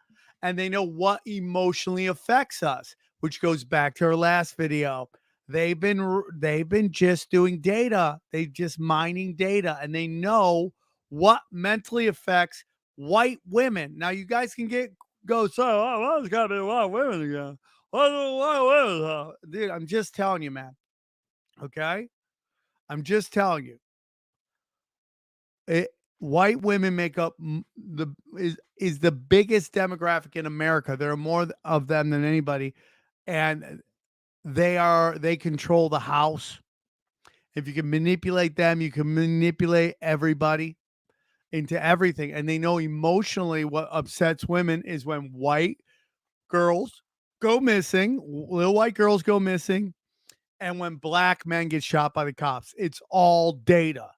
and they know what emotionally affects us, which goes back to our last video. They've been just doing data. They just mining data, and they know what mentally affects white women. Now you guys can go, there's got to be a lot of women again. Dude, I'm just telling you, man. Okay? I'm just telling you. White women make up is the biggest demographic in America. There are more of them than anybody, and they control the house. If you can manipulate them, you can manipulate everybody into everything. And they know emotionally what upsets women is when white girls go missing, little white girls go missing, and when black men get shot by the cops. It's all data.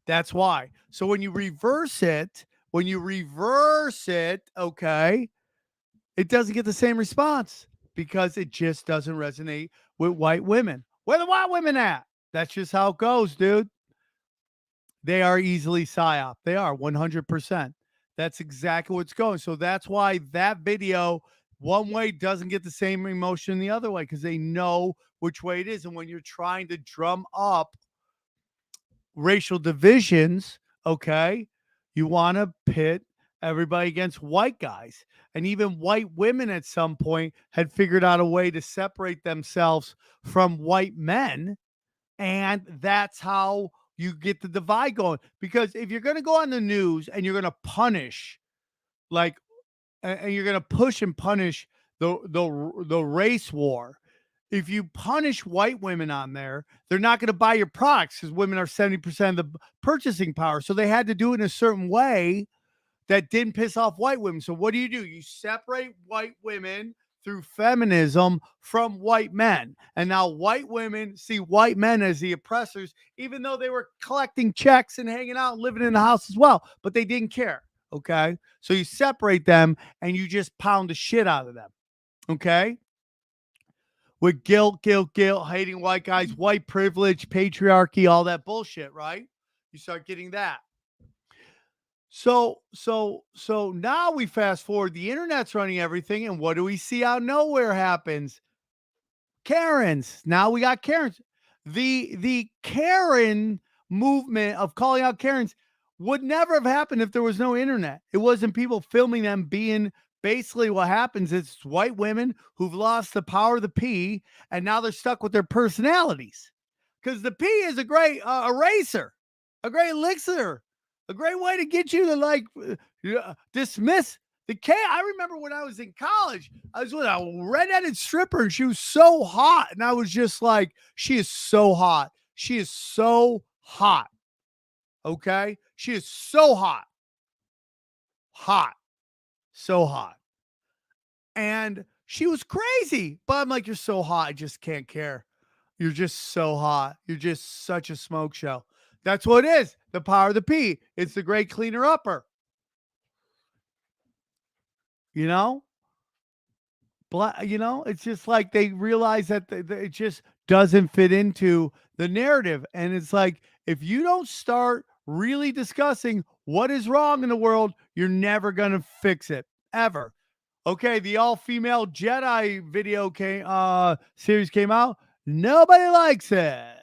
That's why. So when you reverse it, okay, it doesn't get the same response because it just doesn't resonate with white women. Where the white women at? That's just how it goes, dude. They are easily psyop. They are 100%. That's exactly what's going. So that's why that video one way doesn't get the same emotion the other way, because they know which way it is. And when you're trying to drum up racial divisions, okay, you want to pit everybody against white guys. And even white women at some point had figured out a way to separate themselves from white men. And that's how you get the divide going. Because if you're going to go on the news and you're going to punish, and you're going to push and punish the race war, if you punish white women on there, they're not going to buy your products because women are 70% of the purchasing power. So they had to do it in a certain way that didn't piss off white women. So what do? You separate white women through feminism from white men. And now white women see white men as the oppressors, even though they were collecting checks and hanging out and living in the house as well, but they didn't care. Okay. So you separate them and you just pound the shit out of them. Okay. With guilt, hating white guys, white privilege, patriarchy, all that bullshit, right? You start getting that. So now we fast forward, the internet's running everything, and what do we see out of nowhere happens? Karens. Now we got Karens. The Karen movement of calling out Karens would never have happened if there was no internet. It wasn't people filming them being basically what happens is it's white women who've lost the power of the P, and now they're stuck with their personalities. Because the P is a great eraser, a great elixir, a great way to get you to dismiss I remember when I was in college, I was with a redheaded stripper and she was so hot. And I was just like, she is so hot. She is so hot. Okay. She is so hot. Hot. So hot. And she was crazy. But I'm like, you're so hot. I just can't care. You're just so hot. You're just such a smoke show. That's what it is. The power of the P. It's the great cleaner upper. You know? It's just like they realize that it just doesn't fit into the narrative. And it's like, if you don't start really discussing what is wrong in the world, you're never going to fix it. Ever. Okay, the all-female Jedi video series came out. Nobody likes it.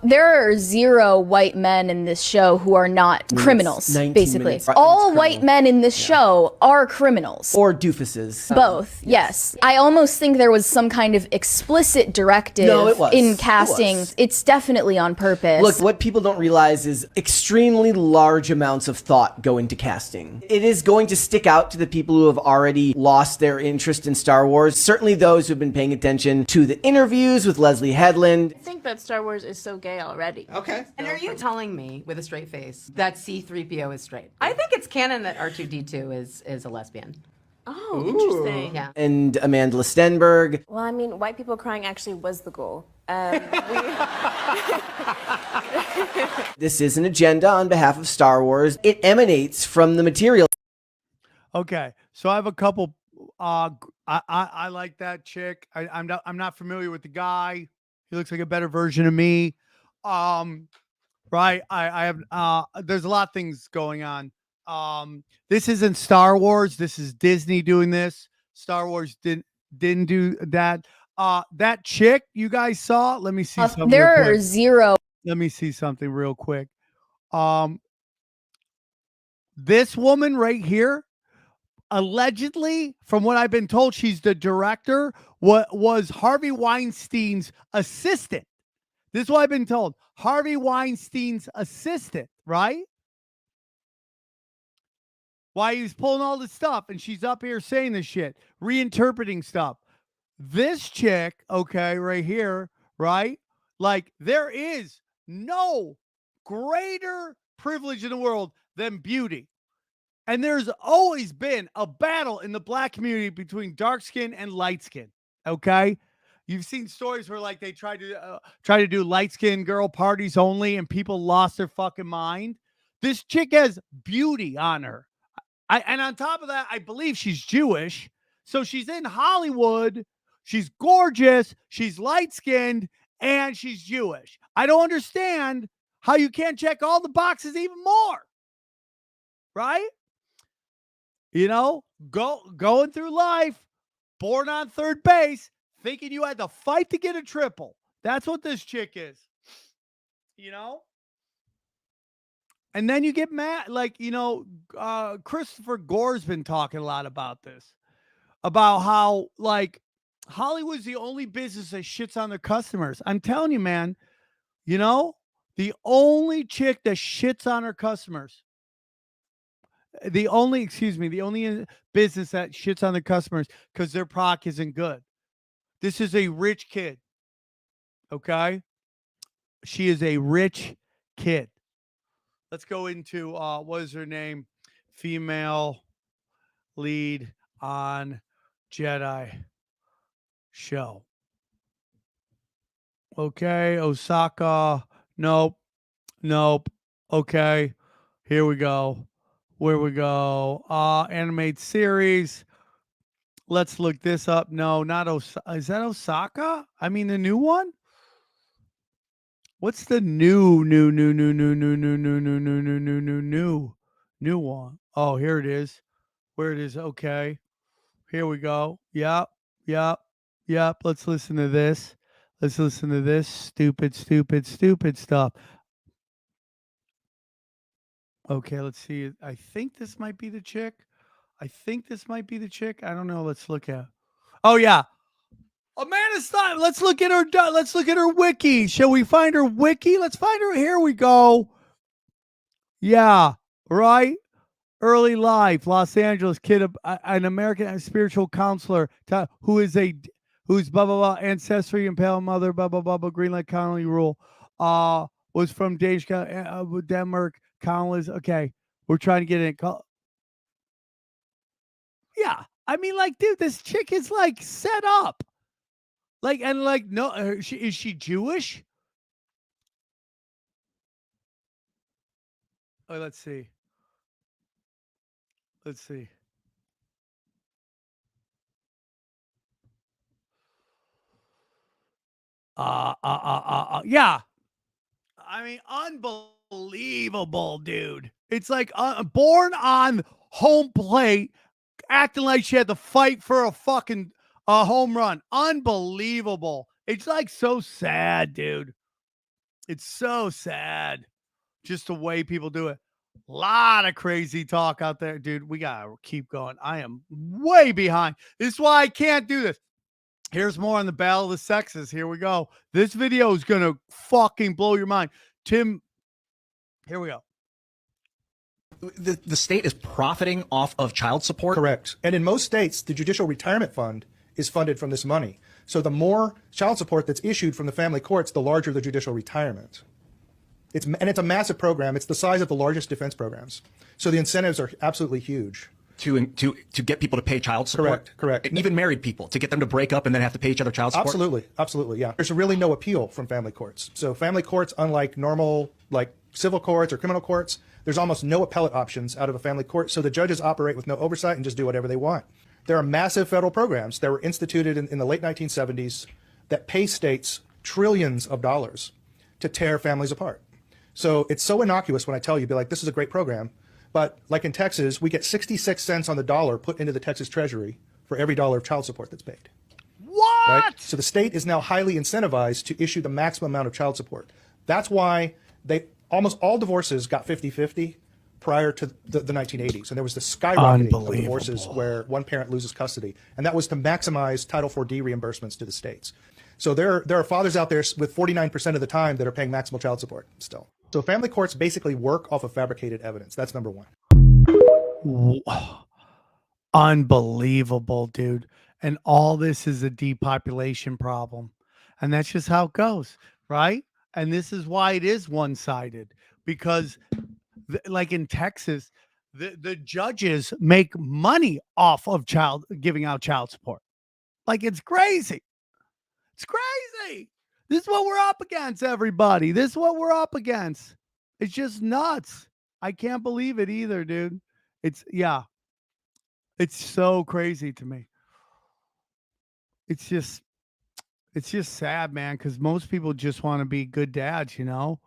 There are 0 white men in this show who are not criminals, basically. All white men in this show are criminals. Or doofuses. Both, yes. I almost think there was some kind of explicit directive in casting. It's definitely on purpose. Look, what people don't realize is extremely large amounts of thought go into casting. It is going to stick out to the people who have already lost their interest in Star Wars. Certainly those who've been paying attention to the interviews with Leslie Headland. I think that Star Wars is so gay already. Okay. And are you telling me, with a straight face, that C-3PO is straight? I think it's canon that R2-D2 is a lesbian. Oh, interesting. Yeah. And Amanda Stenberg. Well, I mean, white people crying actually was the goal. This is an agenda on behalf of Star Wars. It emanates from the material. Okay, so I have a couple. I like that chick. I'm not familiar with the guy. He looks like a better version of me. Right. I have, there's a lot of things going on. This isn't Star Wars. This is Disney doing this. Star Wars didn't do that. That chick you guys saw, let me see something. There are 0. Let me see something real quick. This woman right here, allegedly, from what I've been told, she's the director, was Harvey Weinstein's assistant. This is what I've been told. Harvey Weinstein's assistant, right? Why he was pulling all this stuff, and she's up here saying this shit, reinterpreting stuff. This chick, okay, right here, right? Like, there is no greater privilege in the world than beauty. And there's always been a battle in the black community between dark skin and light skin. Okay. You've seen stories where like they try to do light skin girl parties only and people lost their fucking mind. This chick has beauty on her. And on top of that, I believe she's Jewish. So she's in Hollywood. She's gorgeous. She's light skinned and she's Jewish. I don't understand how you can't check all the boxes even more. Right? Going through life, born on third base, thinking you had to fight to get a triple. That's what this chick is. And then you get mad. Like, Christopher Gore's been talking a lot about this. About how, like, Hollywood's the only business that shits on their customers. I'm telling you, man, the only chick that shits on her customers. The only business that shits on the customers because their product isn't good. This is a rich kid. Okay. She is a rich kid. Let's go into, what is her name? Female lead on Jedi show. Okay. Osaka. Nope. Okay. Here we go. Where we go? Animated series. Let's look this up. No, not Osaka. Is that Osaka? I mean, the new one? What's the new one? Oh, here it is. Where it is. Okay. Here we go. Yep. Let's listen to this. Stupid stuff. Okay, let's see. I think this might be the chick. I don't know. Let's look at. Oh yeah, Amanda Stein. Let's look at her wiki. Shall we find her wiki? Let's find her. Here we go. Yeah, right. Early life, Los Angeles kid, an American spiritual counselor who's blah blah blah ancestry and pale mother blah blah blah Greenland colony rule. Was from Denmark. Colonies. Okay, we're trying to get in. Yeah, I mean, like, dude, this chick is like set up. Like, and like, no, is she Jewish? Oh, let's see. Let's see. Yeah. I mean, unbelievable, dude. It's like born on home plate, acting like she had to fight for a fucking home run. Unbelievable. It's like so sad, dude. It's so sad. Just the way people do it. A lot of crazy talk out there, dude. We gotta keep going. I am way behind. This is why I can't do this. Here's more on the Battle of the Sexes. Here we go. This video is going to fucking blow your mind. Tim, here we go. The state is profiting off of child support? Correct. And in most states, the Judicial Retirement Fund is funded from this money. So the more child support that's issued from the family courts, the larger the judicial retirement. It's a massive program. It's the size of the largest defense programs. So the incentives are absolutely huge. To get people to pay child support? Correct. And even married people, to get them to break up and then have to pay each other child support? Absolutely, yeah. There's really no appeal from family courts. So family courts, unlike normal, like civil courts or criminal courts, there's almost no appellate options out of a family court. So the judges operate with no oversight and just do whatever they want. There are massive federal programs that were instituted in the late 1970s that pay states trillions of dollars to tear families apart. So it's so innocuous when I tell you, be like, this is a great program. But like in Texas, we get 66 cents on the dollar put into the Texas Treasury for every dollar of child support that's paid. What? Right? So the state is now highly incentivized to issue the maximum amount of child support. That's why almost all divorces got 50-50 prior to the 1980s. And there was the skyrocketing of divorces where one parent loses custody. And that was to maximize Title IV-D reimbursements to the states. So there are fathers out there with 49% of the time that are paying maximal child support still. So family courts basically work off of fabricated evidence. That's number one. Unbelievable, dude. And all this is a depopulation problem. And that's just how it goes, right? And this is why it is one-sided. Because like in Texas, the judges make money off of giving out child support. Like, it's crazy. It's crazy. This is what we're up against, everybody. This is what we're up against. It's just nuts. I can't believe it either, dude. It's so crazy to me. It's just sad, man, because most people just want to be good dads, you know?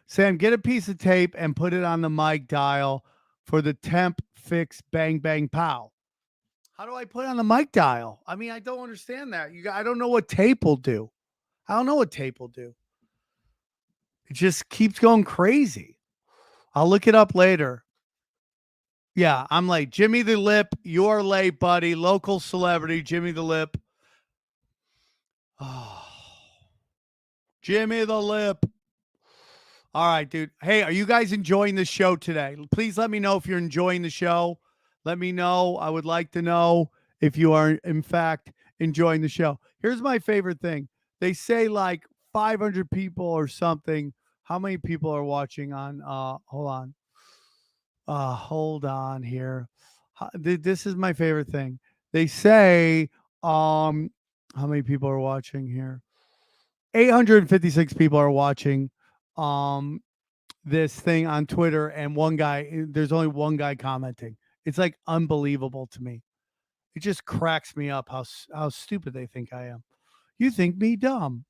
Sam, get a piece of tape and put it on the mic dial for the temp fix bang bang pow. How do I put it on the mic dial? I mean, I don't understand that. I don't know what tape will do. I don't know what tape will do. It just keeps going crazy. I'll look it up later. Yeah, I'm late. Jimmy the Lip, you're late, buddy. Local celebrity, Jimmy the Lip. Oh. Jimmy the Lip. All right, dude. Hey, are you guys enjoying the show today? Please let me know if you're enjoying the show. Let me know. I would like to know if you are, in fact, enjoying the show. Here's my favorite thing. They say like 500 people or something. How many people are watching on? Hold on here. This is my favorite thing. They say, how many people are watching here? 856 people are watching this thing on Twitter, and there's only one guy commenting. It's like unbelievable to me. It just cracks me up how stupid they think I am. You think me dumb.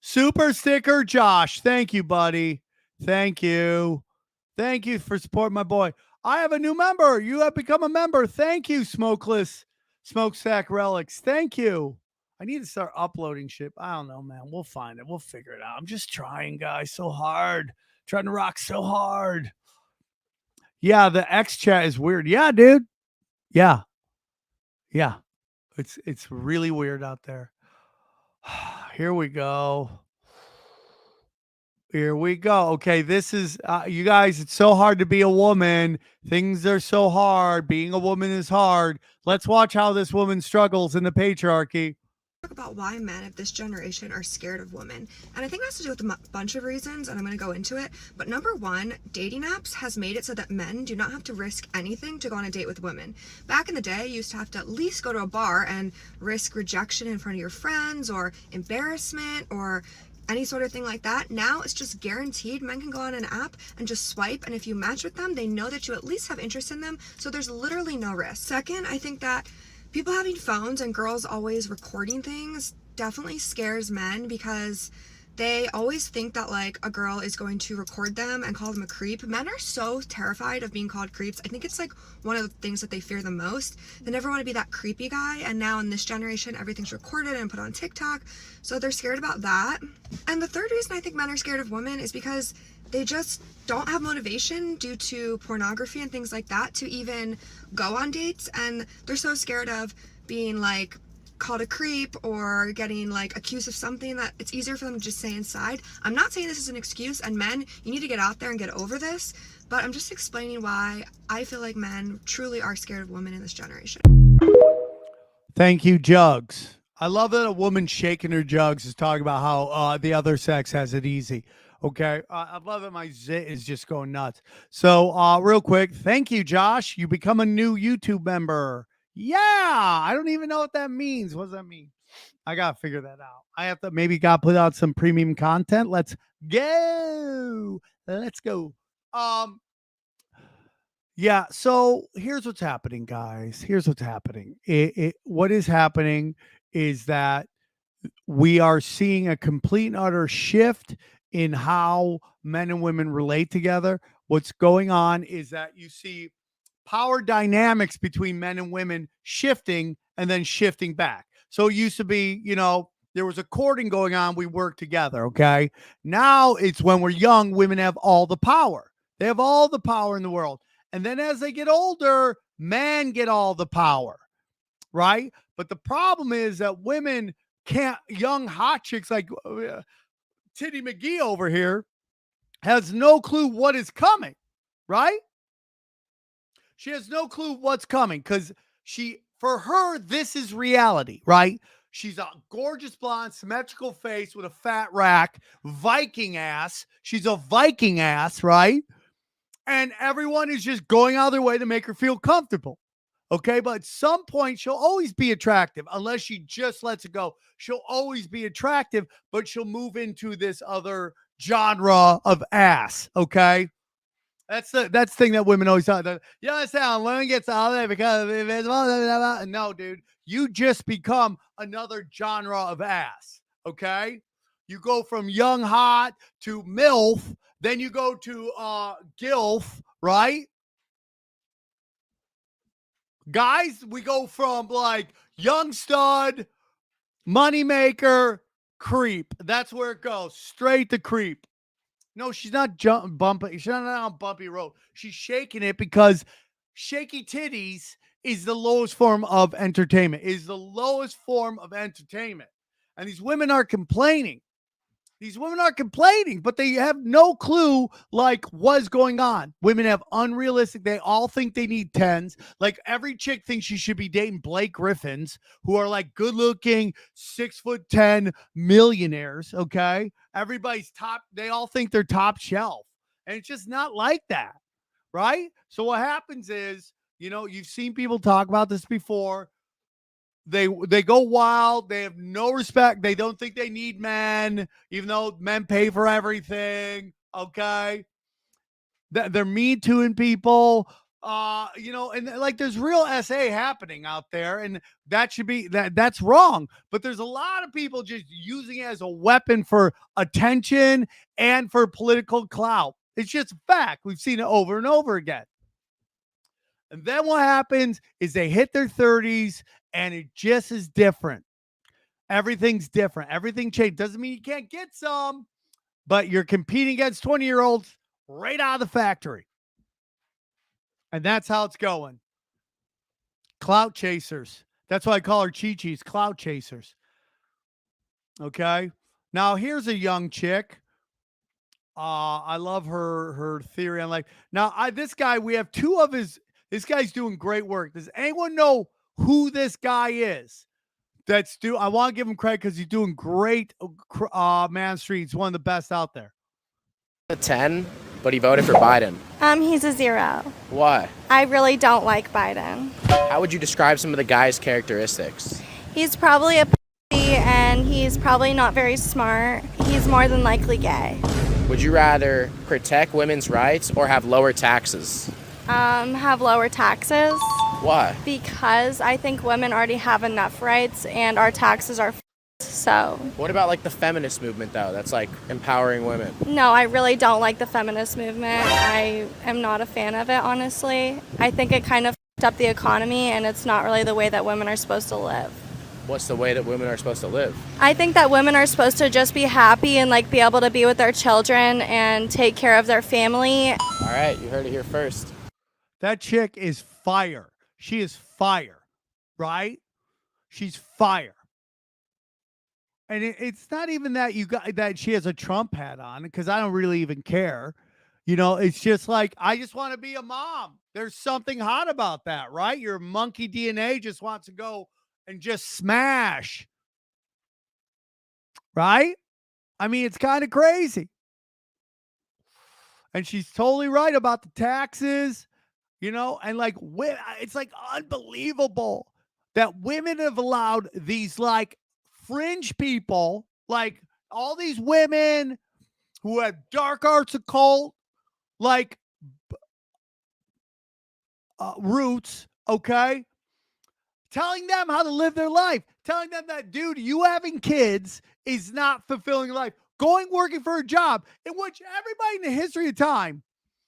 Super sticker, Josh. Thank you, buddy. Thank you. Thank you for supporting my boy. I have a new member. You have become a member. Thank you, Smokeless Smokestack Relics. Thank you. I need to start uploading shit. I don't know, man. We'll find it. We'll figure it out. I'm just trying, guys, so hard. Trying to rock so hard. Yeah, the X chat is weird. Yeah, dude. Yeah. Yeah. It's really weird out there. Here we go. Here we go. Okay, this is you guys. It's so hard to be a woman. Things are so hard. Being a woman is hard. Let's watch how this woman struggles in the patriarchy. Talk about why men of this generation are scared of women, and I think it has to do with a bunch of reasons, and I'm going to go into it. But number one, dating apps has made it so that men do not have to risk anything to go on a date with women. Back in the day, you used to have to at least go to a bar and risk rejection in front of your friends or embarrassment or any sort of thing like that. Now it's just guaranteed. Men can go on an app and just swipe, and if you match with them, they know that you at least have interest in them, so there's literally no risk. Second, I think that people having phones and girls always recording things definitely scares men because they always think that like a girl is going to record them and call them a creep. Men are so terrified of being called creeps. I think it's like one of the things that they fear the most. They never want to be that creepy guy, and now in this generation everything's recorded and put on TikTok, so they're scared about that. And the third reason I think men are scared of women is because they just don't have motivation due to pornography and things like that to even go on dates, and they're so scared of being like called a creep or getting like accused of something that it's easier for them to just stay inside. I'm not saying this is an excuse, and men, you need to get out there and get over this, but I'm just explaining why I feel like men truly are scared of women in this generation. Thank you, Jugs. I love that a woman shaking her jugs is talking about how the other sex has it easy. Okay, I love that my zit is just going nuts. So real quick, thank you, Josh. You become a new YouTube member. Yeah, I don't even know what that means. What does that mean? I got to figure that out. I have to maybe got to put out some premium content. Let's go. Let's go. Yeah, so here's what's happening, guys. Here's what's happening. What is happening is that we are seeing a complete and utter shift in how men and women relate together. What's going on is that you see power dynamics between men and women shifting and then shifting back. So it used to be, there was a courting going on. We worked together. Okay. Now it's when we're young, women have all the power. They have all the power in the world. And then as they get older, men get all the power. Right. But the problem is that women can't, young hot chicks like Titty McGee over here has no clue what is coming, right? She has no clue what's coming because for her, this is reality, right? She's a gorgeous blonde, symmetrical face with a fat rack, Viking ass. She's a Viking ass, right? And everyone is just going out of their way to make her feel comfortable. Okay, but at some point, she'll always be attractive unless she just lets it go. She'll always be attractive, but she'll move into this other genre of ass. Okay, that's the thing that women always talk about. You understand? Women gets out there because no, dude, you just become another genre of ass. Okay, you go from young hot to MILF, then you go to GILF, right? Guys, we go from like young stud, moneymaker, creep. That's where it goes. Straight to creep. No, she's not bumping. She's not on a bumpy road. She's shaking it because shaky titties is the lowest form of entertainment. Is the lowest form of entertainment. And these women are complaining. These women are complaining, but they have no clue, like, what's going on. Women have unrealistic, they all think they need 10s. Like, every chick thinks she should be dating Blake Griffins, who are, like, good-looking, 6'10" millionaires, okay? Everybody's top, they all think they're top shelf. And it's just not like that, right? So what happens is, you've seen people talk about this before. They go wild. They have no respect. They don't think they need men, even though men pay for everything. Okay. They're Me Tooing people, and like there's real SA happening out there, and that should be that's wrong. But there's a lot of people just using it as a weapon for attention and for political clout. It's just a fact. We've seen it over and over again. And then what happens is they hit their 30s and it just is different. Everything's different. Everything changed. Doesn't mean you can't get some, but you're competing against 20-year-olds right out of the factory. And that's how it's going. Clout chasers. That's why I call her Chi-Chi's, clout chasers. Okay. Now here's a young chick. I love her theory on life. Now, this guy, we have two of his. This guy's doing great work. Does anyone know who this guy is? I want to give him credit because he's doing great. Man Street, he's one of the best out there. A 10, but he voted for Biden. He's a 0. Why? I really don't like Biden. How would you describe some of the guy's characteristics? He's probably a pussy and he's probably not very smart. He's more than likely gay. Would you rather protect women's rights or have lower taxes? Have lower taxes. Why? Because I think women already have enough rights and our taxes are so. What about like the feminist movement though? That's like empowering women. No, I really don't like the feminist movement. I am not a fan of it, honestly. I think it kind of f***ed up the economy and it's not really the way that women are supposed to live. What's the way that women are supposed to live? I think that women are supposed to just be happy and like be able to be with their children and take care of their family. All right, you heard it here first. That chick is fire. She is fire, right? She's fire. And it's not even that that she has a Trump hat on, because I don't really even care. You know, it's just like, I just want to be a mom. There's something hot about that, right? Your monkey DNA just wants to go and just smash. Right? I mean, it's kind of crazy. And she's totally right about the taxes, you know, and like, it's like unbelievable that women have allowed these like fringe people, like all these women who have dark arts occult, like roots, okay? Telling them how to live their life, telling them that, dude, you having kids is not fulfilling life. Working for a job in which everybody in the history of time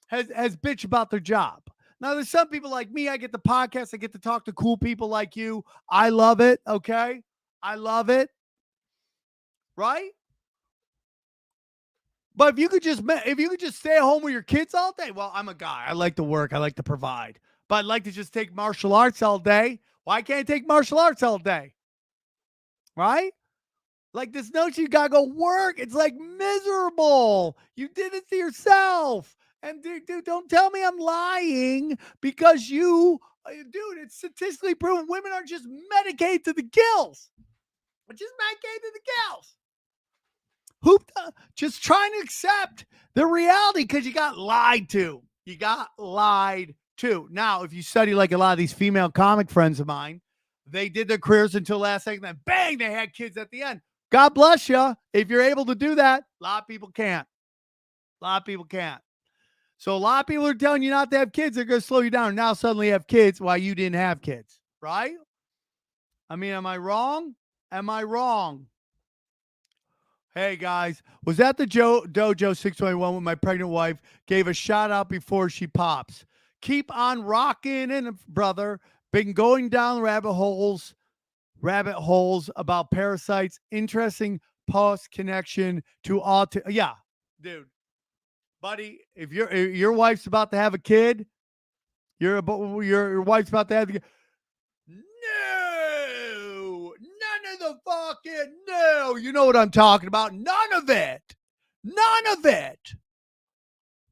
has bitched about their job. Now, there's some people like me. I get the podcast. I get to talk to cool people like you. I love it. Okay. I love it. Right? But if you could just stay at home with your kids all day, well, I'm a guy. I like to work. I like to provide. But I'd like to just take martial arts all day. Why can't I take martial arts all day? Right? Like this notion you gotta go work. It's like miserable. You did it to yourself. And dude, don't tell me I'm lying, because it's statistically proven women are just medicated to the gills. Just medicated to the gills. Just trying to accept the reality because you got lied to. You got lied to. Now, if you study like a lot of these female comic friends of mine, they did their careers until last second, then bang, they had kids at the end. God bless you. If you're able to do that, a lot of people can't. A lot of people can't. So a lot of people are telling you not to have kids. They're going to slow you down. Now suddenly you have kids while you didn't have kids, right? I mean, am I wrong? Am I wrong? Hey, guys, was at the Dojo 621 when my pregnant wife gave a shout out before she pops. Keep on rocking in, brother. Been going down rabbit holes about parasites. Interesting post connection to autism. Yeah, dude, buddy, if your wife's about to have a kid, your wife's about to have a kid. No, none of the fucking no. You know what I'm talking about? None of it. None of it.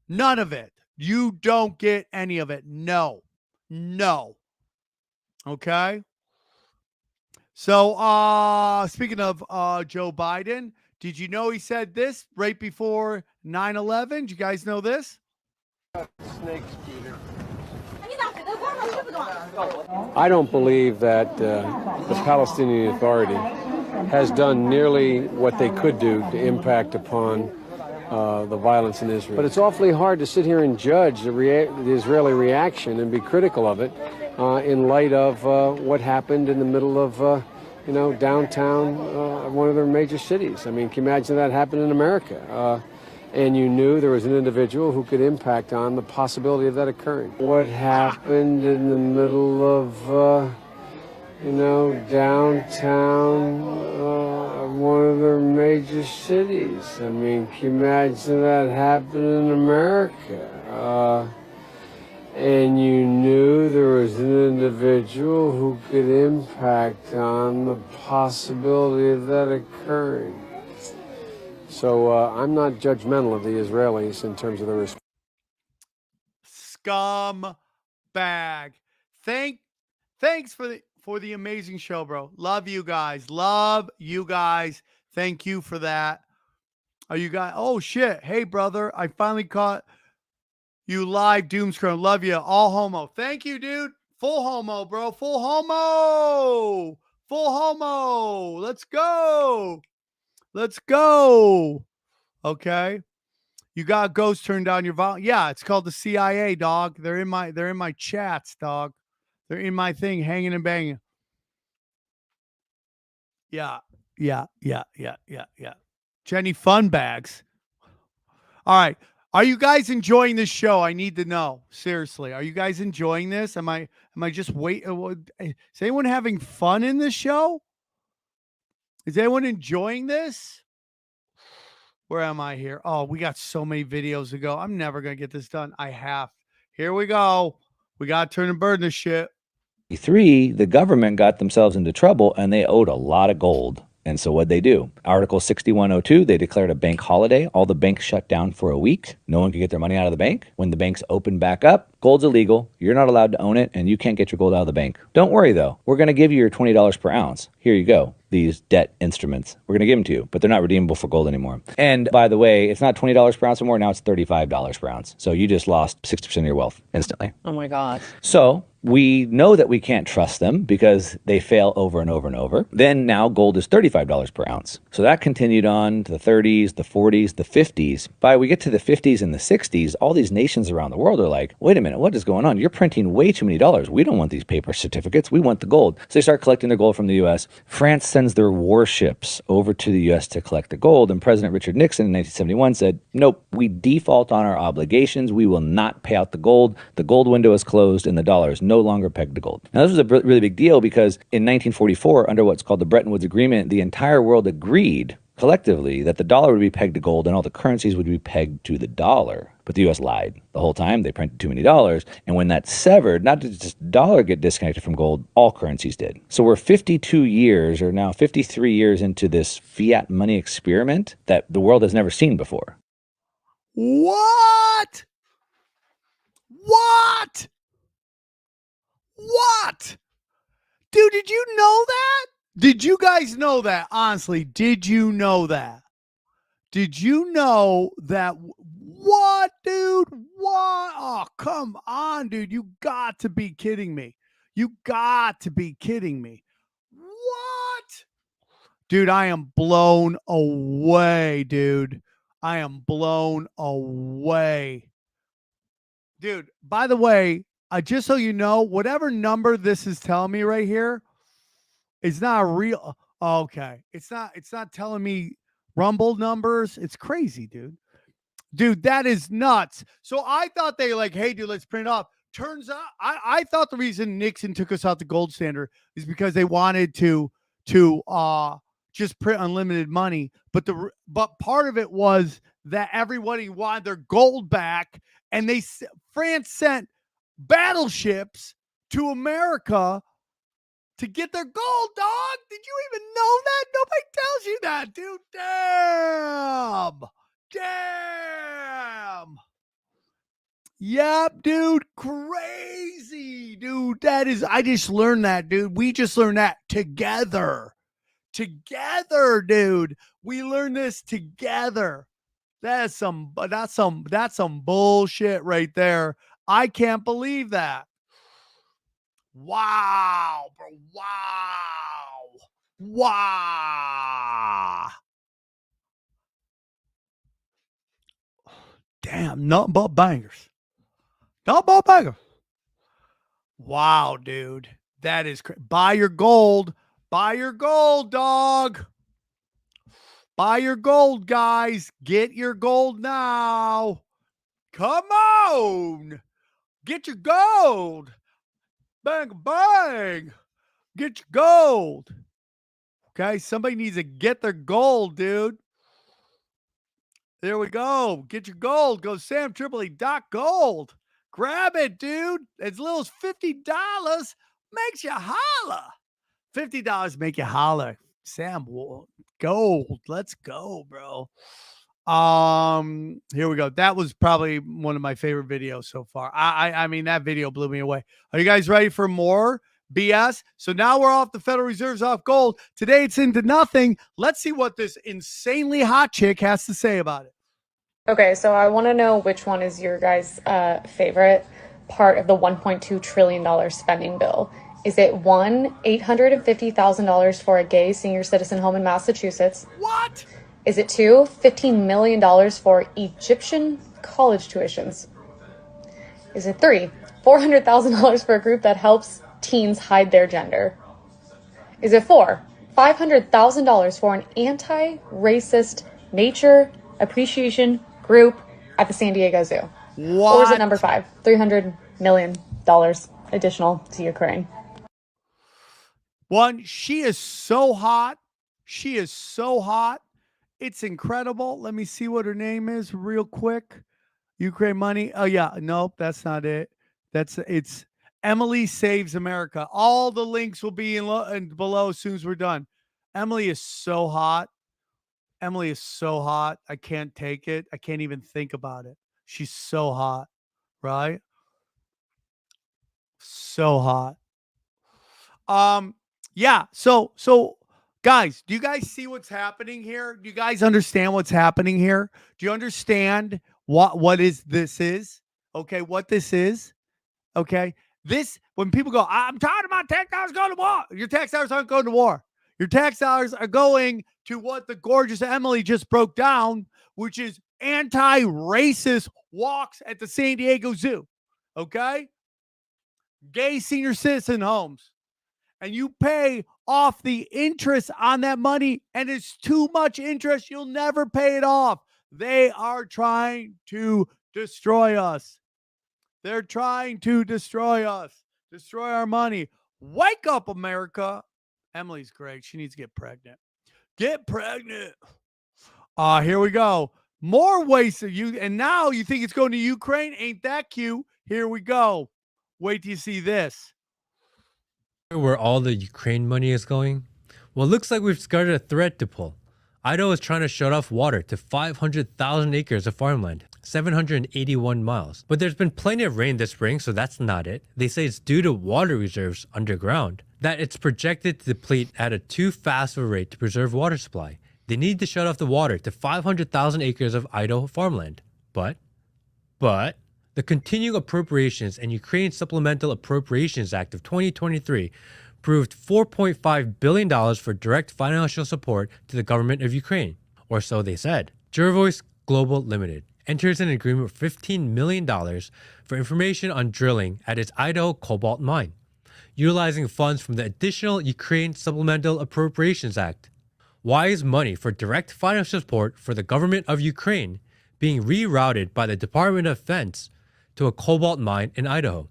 None of it. You don't get any of it. No. No. Okay. So, speaking of Joe Biden, did you know he said this right before 9/11? Did you guys know this? Snakes, Peter. I don't believe that the Palestinian Authority has done nearly what they could do to impact upon the violence in Israel. But it's awfully hard to sit here and judge the Israeli reaction and be critical of it in light of what happened in the middle of, downtown one of their major cities. I mean, can you imagine that happened in America? And you knew there was an individual who could impact on the possibility of that occurring. What happened in the middle of, downtown one of their major cities? I mean, can you imagine that happened in America? And you knew there was an individual who could impact on the possibility of that occurring. So I'm not judgmental of the Israelis in terms of their response. Scum bag. Thanks for the amazing show, bro. Love you guys. Love you guys. Thank you for that. Are you guys? Oh shit. Hey brother, I finally caught you live. Doomscrollin. Love you. All homo. Thank you, dude. Full homo, bro. Full homo. Full homo. Let's go. Let's go. Okay. You got ghosts turned down your volume. Yeah, it's called the CIA, dog. They're in my chats, dog. They're in my thing, hanging and banging. Yeah. Jenny Fun Bags. All right. Are you guys enjoying this show? I need to know. Seriously. Are you guys enjoying this? Am I just waiting? Is anyone having fun in this show? Is anyone enjoying this? Where am I here? Oh, we got so many videos to go. I'm never going to get this done. I have. Here we go. We got to turn and burn this shit. The government got themselves into trouble and they owed a lot of gold. And so what'd they do? Article 6102, they declared a bank holiday. All the banks shut down for a week. No one could get their money out of the bank. When the banks opened back up, gold's illegal. You're not allowed to own it, and you can't get your gold out of the bank. Don't worry, though. We're going to give you your $20 per ounce. Here you go. These debt instruments. We're going to give them to you, but they're not redeemable for gold anymore. And by the way, it's not $20 per ounce anymore. Now it's $35 per ounce. So you just lost 60% of your wealth instantly. Oh my God. So we know that we can't trust them because they fail over and over and over. Then now gold is $35 per ounce. So that continued on to the 30s, the 40s, the 50s. By we get to the 50s and the 60s, all these nations around the world are like, wait a minute, what is going on? You're printing way too many dollars. We don't want these paper certificates. We want the gold. So they start collecting their gold from the U.S. France sends their warships over to the U.S. to collect the gold. And President Richard Nixon in 1971 said, nope, we default on our obligations. We will not pay out the gold. The gold window is closed and the dollar is no longer pegged to gold. Now, this was a really big deal because in 1944, under what's called the Bretton Woods Agreement, the entire world agreed collectively that the dollar would be pegged to gold and all the currencies would be pegged to the dollar. But the U.S. lied the whole time. They printed too many dollars. And when that severed, not did just dollar get disconnected from gold, all currencies did. So we're 52 years or now 53 years into this fiat money experiment that the world has never seen before. What? What? What? Dude, did you know that? Did you guys know that? Honestly, did you know that? Did you know that? What, dude? What? Oh, come on, dude. You got to be kidding me. You got to be kidding me. What? Dude, I am blown away, dude. I am blown away. Dude, by the way, just so you know, whatever number this is telling me right here is not real. Okay. It's not telling me Rumble numbers. It's crazy, dude. Dude, that is nuts. So I thought they like, hey, dude, let's print it off. Turns out, I thought the reason Nixon took us out the gold standard is because they wanted to just print unlimited money. But part of it was that everybody wanted their gold back, and France sent battleships to America to get their gold, dog. Did you even know that? Nobody tells you that, dude. Damn. Yep, dude. Crazy, dude. I just learned that, dude. We just learned that together. Together, dude. We learned this together. That's some bullshit right there. I can't believe that. Wow, bro. Wow. Damn, nothing but bangers. Nothing but bangers. Wow, dude. That is crazy. Buy your gold. Buy your gold, dog. Buy your gold, guys. Get your gold now. Come on. Get your gold. Bang, bang. Get your gold. Okay, somebody needs to get their gold, dude. There we go. Get your gold. Go samtripoli.gold. Grab it, dude. As little as $50 makes you holla. $50 make you holler. Sam, gold. Let's go, bro. Here we go. That was probably one of my favorite videos so far. I mean, that video blew me away. Are you guys ready for more BS? So now we're off the Federal Reserve's off gold. Today it's into nothing. Let's see what this insanely hot chick has to say about it. Okay, so I want to know which one is your guys' favorite part of the $1.2 trillion spending bill. Is it one, $850,000 for a gay senior citizen home in Massachusetts? What? Is it two, $15 million for Egyptian college tuitions? Is it three, $400,000 for a group that helps teens hide their gender? Is it four, $500,000 for an anti-racist nature appreciation group at the San Diego Zoo? What? Or is it number five, $300 million additional to Ukraine? One, she is so hot. She is so hot. It's incredible. Let me see what her name is real quick. Ukraine money. Oh yeah, nope, that's not it. It's Emily Saves America. All the links will be in below as soon as we're done. Emily is so hot. Emily is so hot. I can't take it. I can't even think about it. She's so hot, right? So hot. Yeah. So guys, do you guys see what's happening here? Do you guys understand what's happening here? Do you understand what this is? Okay, what this is? Okay. This, when people go, I'm tired of my tax dollars going to war. Your tax dollars aren't going to war. Your tax dollars are going to what the gorgeous Emily just broke down, which is anti-racist walks at the San Diego Zoo. Okay? Gay senior citizen homes. And you pay off the interest on that money, and it's too much interest. You'll never pay it off. They are trying to destroy us. They're trying to destroy us, destroy our money. Wake up, America. Emily's great. She needs to get pregnant. Get pregnant. Here we go. More waste of you. And now you think it's going to Ukraine? Ain't that cute? Here we go. Wait till you see this. Where all the Ukraine money is going? Well, it looks like we've started a thread to pull. Idaho is trying to shut off water to 500,000 acres of farmland, 781 miles. But there's been plenty of rain this spring, so that's not it. They say it's due to water reserves underground, that it's projected to deplete at a too fast of a rate to preserve water supply. They need to shut off the water to 500,000 acres of Idaho farmland. But the Continuing Appropriations and Ukraine Supplemental Appropriations Act of 2023 approved $4.5 billion for direct financial support to the government of Ukraine, or so they said. Jervois Global Limited enters an agreement for $15 million for information on drilling at its Idaho cobalt mine, utilizing funds from the additional Ukraine Supplemental Appropriations Act. Why is money for direct financial support for the government of Ukraine being rerouted by the Department of Defense to a cobalt mine in Idaho?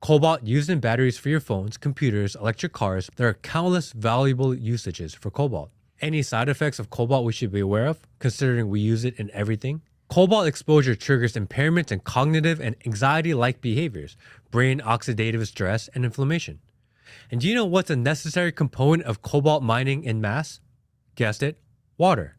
Cobalt used in batteries for your phones, computers, electric cars. There are countless valuable usages for cobalt. Any side effects of cobalt we should be aware of, considering we use it in everything? Cobalt exposure triggers impairments in cognitive and anxiety-like behaviors, brain oxidative stress, and inflammation. And do you know what's a necessary component of cobalt mining in mass? Guessed it, water.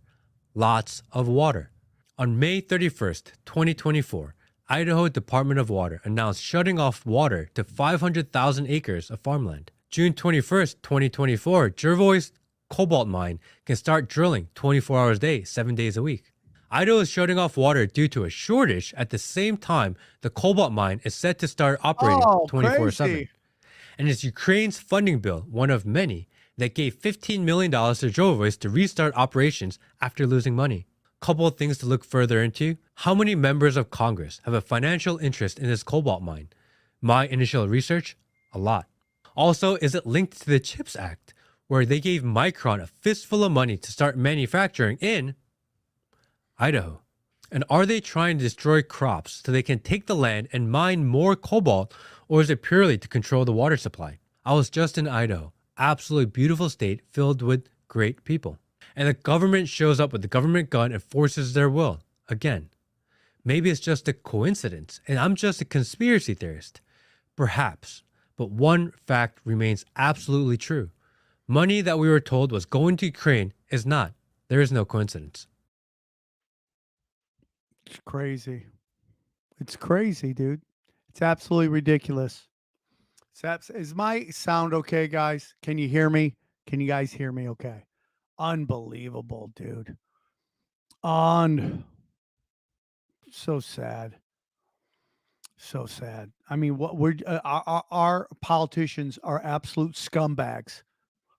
Lots of water. On May 31st, 2024, Idaho Department of Water announced shutting off water to 500,000 acres of farmland. June 21st, 2024, Jervois cobalt mine can start drilling 24 hours a day, 7 days a week. Idaho is shutting off water due to a shortage at the same time the cobalt mine is set to start operating 24/7. And it's Ukraine's funding bill, one of many, that gave $15 million to Jervois to restart operations after losing money. Couple of things to look further into. How many members of Congress have a financial interest in this cobalt mine? My initial research, a lot. Also, is it linked to the CHIPS Act, where they gave Micron a fistful of money to start manufacturing in Idaho? And are they trying to destroy crops so they can take the land and mine more cobalt, or is it purely to control the water supply? I was just in Idaho, absolutely beautiful state filled with great people. And the government shows up with the government gun and forces their will. Again, maybe it's just a coincidence and I'm just a conspiracy theorist. Perhaps. But one fact remains absolutely true. Money that we were told was going to Ukraine is not. There is no coincidence. It's crazy. It's crazy, dude. It's absolutely ridiculous. Is my sound okay, guys? Can you hear me? Can you guys hear me okay? Unbelievable, dude. So sad. So sad. I mean, what we're our politicians are absolute scumbags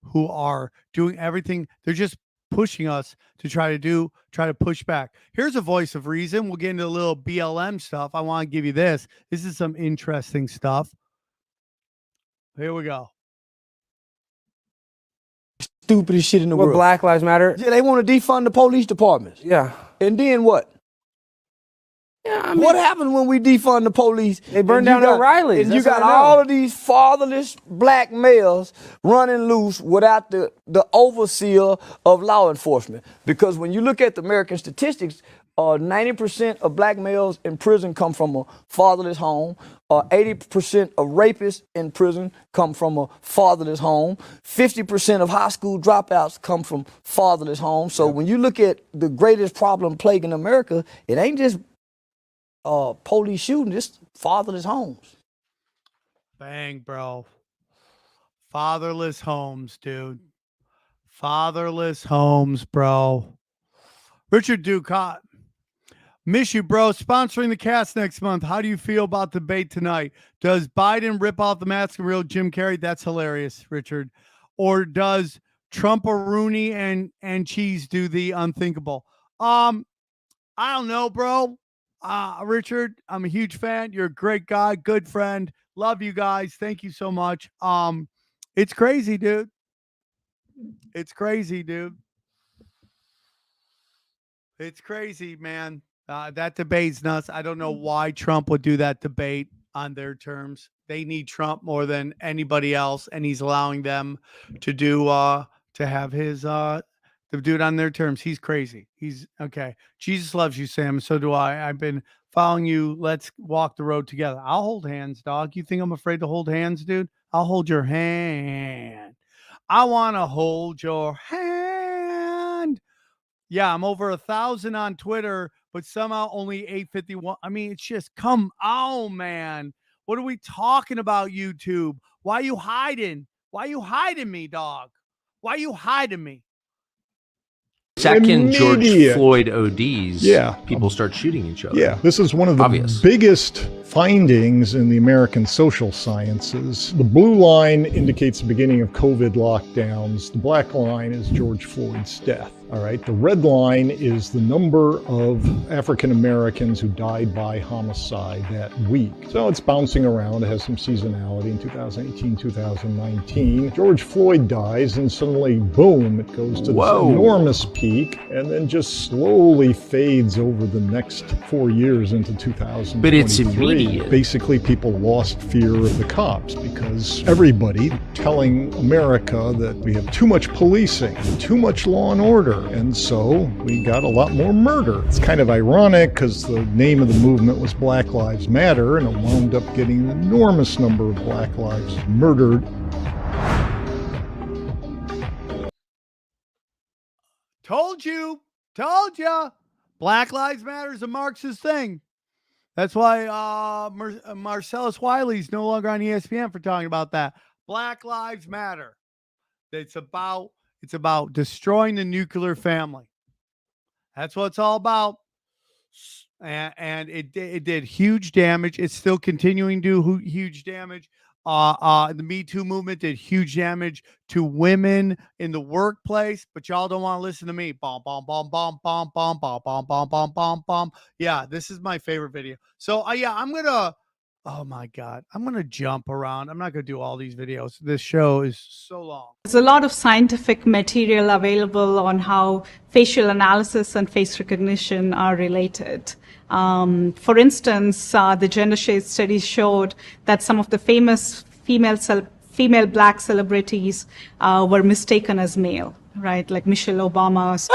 who are doing everything. They're just pushing us to try to push back. Here's a voice of reason. We'll get into a little BLM stuff. I want to give you this. This is some interesting stuff. Here we go. Stupidest shit in the world. Black Lives Matter? Yeah, they want to defund the police departments. Yeah. And then what? Yeah, I mean, what happens when we defund the police? They burn down O'Reilly's. And you got all of these fatherless black males running loose without the overseer of law enforcement. Because when you look at the American statistics, 90% of black males in prison come from a fatherless home. 80% of rapists in prison come from a fatherless home. 50% of high school dropouts come from fatherless homes. So when you look at the greatest problem plaguing America, it ain't just police shooting, just fatherless homes. Bang, bro. Fatherless homes, dude. Fatherless homes, bro. Richard Ducott. Miss you, bro. Sponsoring the cast next month. How do you feel about the debate tonight? Does Biden rip off the mask and real Jim Carrey? That's hilarious, Richard. Or does Trump or Rooney and Cheese do the unthinkable? I don't know, bro. Richard, I'm a huge fan. You're a great guy, good friend. Love you guys. Thank you so much. It's crazy, dude. It's crazy, dude. It's crazy, man. That debate's nuts. I don't know why Trump would do that debate on their terms. They need Trump more than anybody else, and he's allowing them to do to have his to do it on their terms. He's crazy. He's okay. Jesus loves you, Sam. So do I. I've been following you. Let's walk the road together. I'll hold hands, dog. You think I'm afraid to hold hands, dude? I'll hold your hand. I want to hold your hand. Yeah, I'm over 1,000 on Twitter, but somehow only 851. I mean, it's just, come on, man. What are we talking about, YouTube? Why are you hiding? Why are you hiding me, dog? Why are you hiding me? Second George Floyd ODs, people start shooting each other. Yeah, this is one of the biggest findings in the American social sciences. The blue line indicates the beginning of COVID lockdowns. The black line is George Floyd's death. All right. The red line is the number of African Americans who died by homicide that week. So it's bouncing around. It has some seasonality in 2018, 2019. George Floyd dies and suddenly, boom, it goes to this enormous peak and then just slowly fades over the next 4 years into 2023. But it's immediate. Basically, people lost fear of the cops because everybody telling America that we have too much policing, too much law and order. And so we got a lot more murder. It's kind of ironic because the name of the movement was Black Lives Matter, and it wound up getting an enormous number of black lives murdered. Told you. Black Lives Matter is a Marxist thing. That's why Marcellus Wiley's no longer on ESPN for talking about that. Black Lives Matter. It's about destroying the nuclear family. That's what it's all about. And it did huge damage. It's still continuing to do huge damage. The Me Too movement did huge damage to women in the workplace, but y'all don't want to listen to me. Bom, bom, bom, bom, bom, bom, bom, bom, bom, bom, bom, bom. Yeah, this is my favorite video. So I'm gonna. Oh my God, I'm going to jump around. I'm not going to do all these videos. This show is so long. There's a lot of scientific material available on how facial analysis and face recognition are related. For instance, the gender shade studies showed that some of the famous female black celebrities were mistaken as male, right? Like Michelle Obama.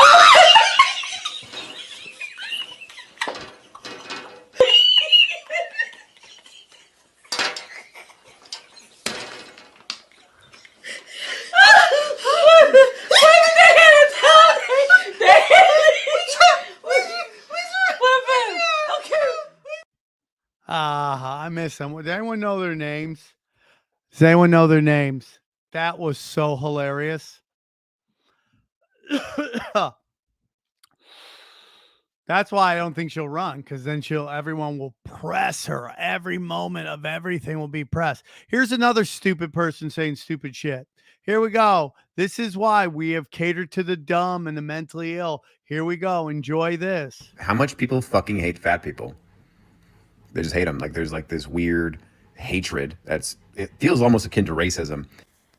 I miss them. Does anyone know their names? Does anyone know their names? That was so hilarious. That's why I don't think she'll run, because then everyone will press her. Every moment of everything will be pressed. Here's another stupid person saying stupid shit. Here we go. This is why we have catered to the dumb and the mentally ill. Here we go. Enjoy this. How much people fucking hate fat people? They just hate them. Like there's like this weird hatred it feels almost akin to racism.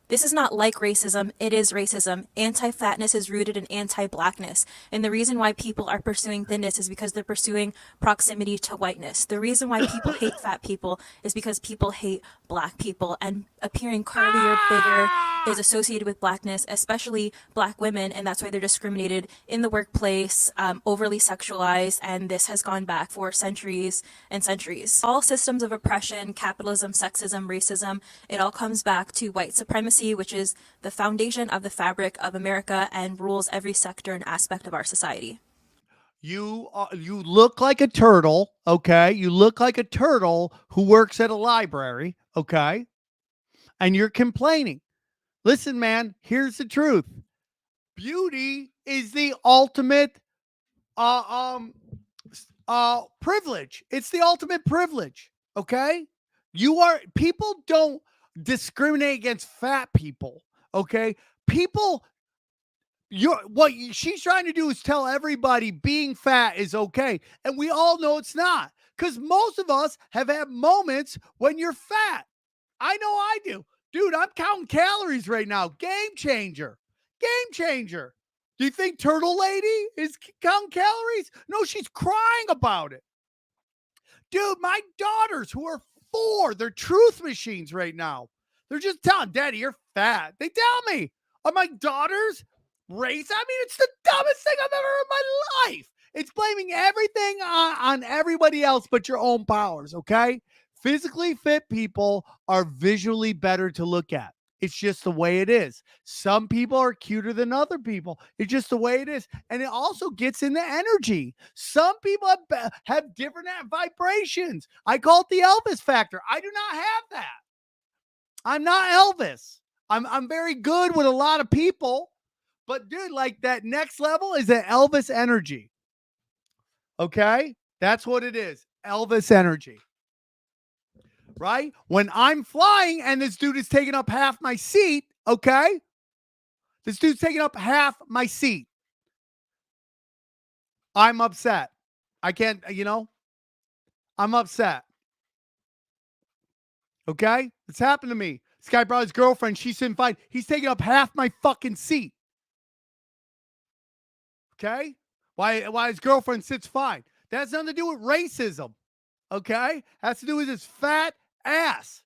This is not like racism, it is racism. Anti-fatness is rooted in anti-blackness. And the reason why people are pursuing thinness is because they're pursuing proximity to whiteness. The reason why people hate fat people is because people hate black people. And appearing curvier, bigger is associated with blackness, especially black women. And that's why they're discriminated in the workplace, overly sexualized. And this has gone back for centuries and centuries. All systems of oppression, capitalism, sexism, racism, it all comes back to white supremacy, which is the foundation of the fabric of America and rules every sector and aspect of our society. You look like a turtle, okay? You look like a turtle who works at a library, okay? And you're complaining. Listen, man, here's the truth. Beauty is the ultimate privilege. It's the ultimate privilege, okay? People don't discriminate against fat people, okay? She's trying to do is tell everybody being fat is okay, and we all know it's not, because most of us have had moments when you're fat. I know I do. Dude, I'm counting calories right now. Game changer. Do you think Turtle Lady is counting calories? No, she's crying about it. Dude, my daughters who are 4, they're truth machines right now. They're just telling Daddy, you're fat. They tell me, are my daughters race? I mean, it's the dumbest thing I've ever heard in my life. It's blaming everything on everybody else but your own powers, okay? Physically fit people are visually better to look at. It's just the way it is. Some people are cuter than other people. It's just the way it is. And it also gets in the energy. Some people have different vibrations. I call it the Elvis factor. I do not have that. I'm not Elvis. I'm very good with a lot of people. But dude, like that next level is an Elvis energy. Okay? That's what it is. Elvis energy. Right? When I'm flying and this dude is taking up half my seat, okay? This dude's taking up half my seat. I'm upset. I can't, I'm upset. Okay? It's happened to me. This guy brought his girlfriend. She's sitting fine. He's taking up half my fucking seat. Okay? Why his girlfriend sits fine. That has nothing to do with racism. Okay? Has to do with his fat ass.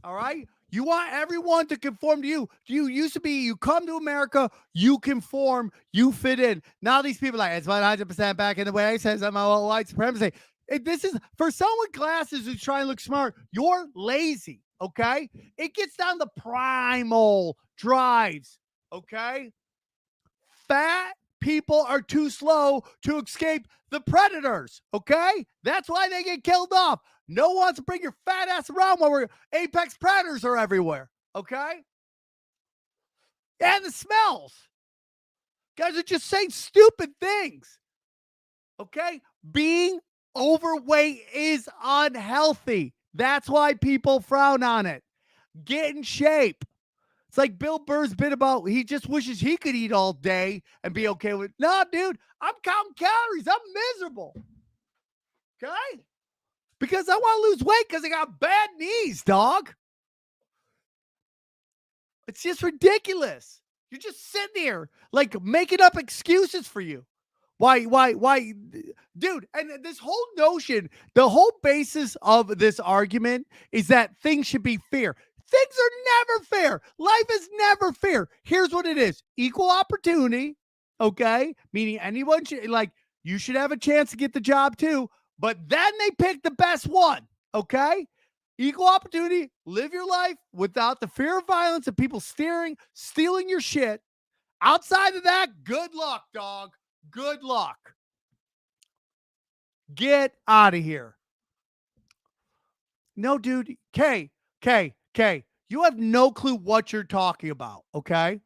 All right? You want everyone to conform to you. You used to be, you come to America, you conform, you fit in. Now these people are like, it's 100% back in the way. It says I'm a white supremacy. This is, for someone with glasses who's trying to look smart, you're lazy, okay? It gets down to primal drives, okay? Fat people are too slow to escape the predators, okay? That's why they get killed off. No one wants to bring your fat ass around while we're apex predators are everywhere, okay? And the smells. Guys are just saying stupid things, okay? Being overweight is unhealthy. That's why people frown on it. Get in shape. It's like Bill Burr's bit about he just wishes he could eat all day and be okay with. No, dude, I'm counting calories. I'm miserable. Okay? Because I want to lose weight because I got bad knees, dog. It's just ridiculous. You're just sitting here like making up excuses for you. Why, dude? And this whole notion, the whole basis of this argument is that things should be fair. Things are never fair. Life is never fair. Here's what it is. Equal opportunity, okay? Meaning anyone should, like, you should have a chance to get the job too, but then they pick the best one, okay? Equal opportunity, live your life without the fear of violence and people stealing your shit. Outside of that, good luck, dog. Good luck. Get out of here. No, dude. K, you have no clue what you're talking about, okay?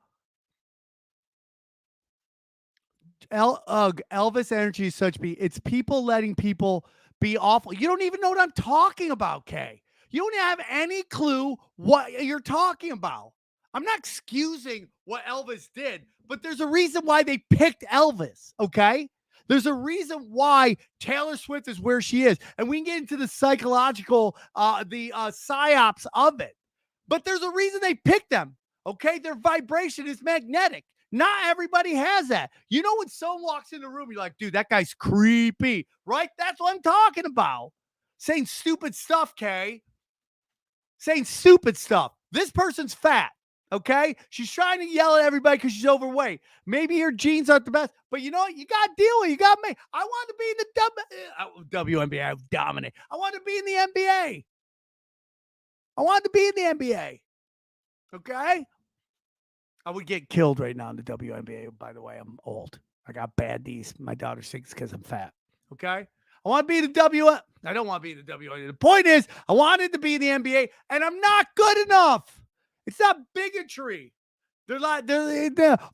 Elvis energy is such it's people letting people be awful. You don't even know what I'm talking about, Kay. You don't have any clue what you're talking about. I'm not excusing what Elvis did, but there's a reason why they picked Elvis, okay? There's a reason why Taylor Swift is where she is. And we can get into the psychological, psyops of it. But there's a reason they picked them, okay? Their vibration is magnetic. Not everybody has that. You know, when someone walks in the room, you're like, dude, that guy's creepy, right? That's what I'm talking about. Saying stupid stuff, Kay. Saying stupid stuff. This person's fat, okay? She's trying to yell at everybody because she's overweight. Maybe her genes aren't the best, but you know what? You got to deal with it. You got to make. I want to be in the WNBA. I dominate. I want to be in the NBA. I wanted to be in the NBA, okay? I would get killed right now in the WNBA. By the way, I'm old. I got bad knees. My daughter sings because I'm fat. Okay? I want to be in the I don't want to be in the WNBA. The point is, I wanted to be in the NBA, and I'm not good enough. It's not bigotry. They're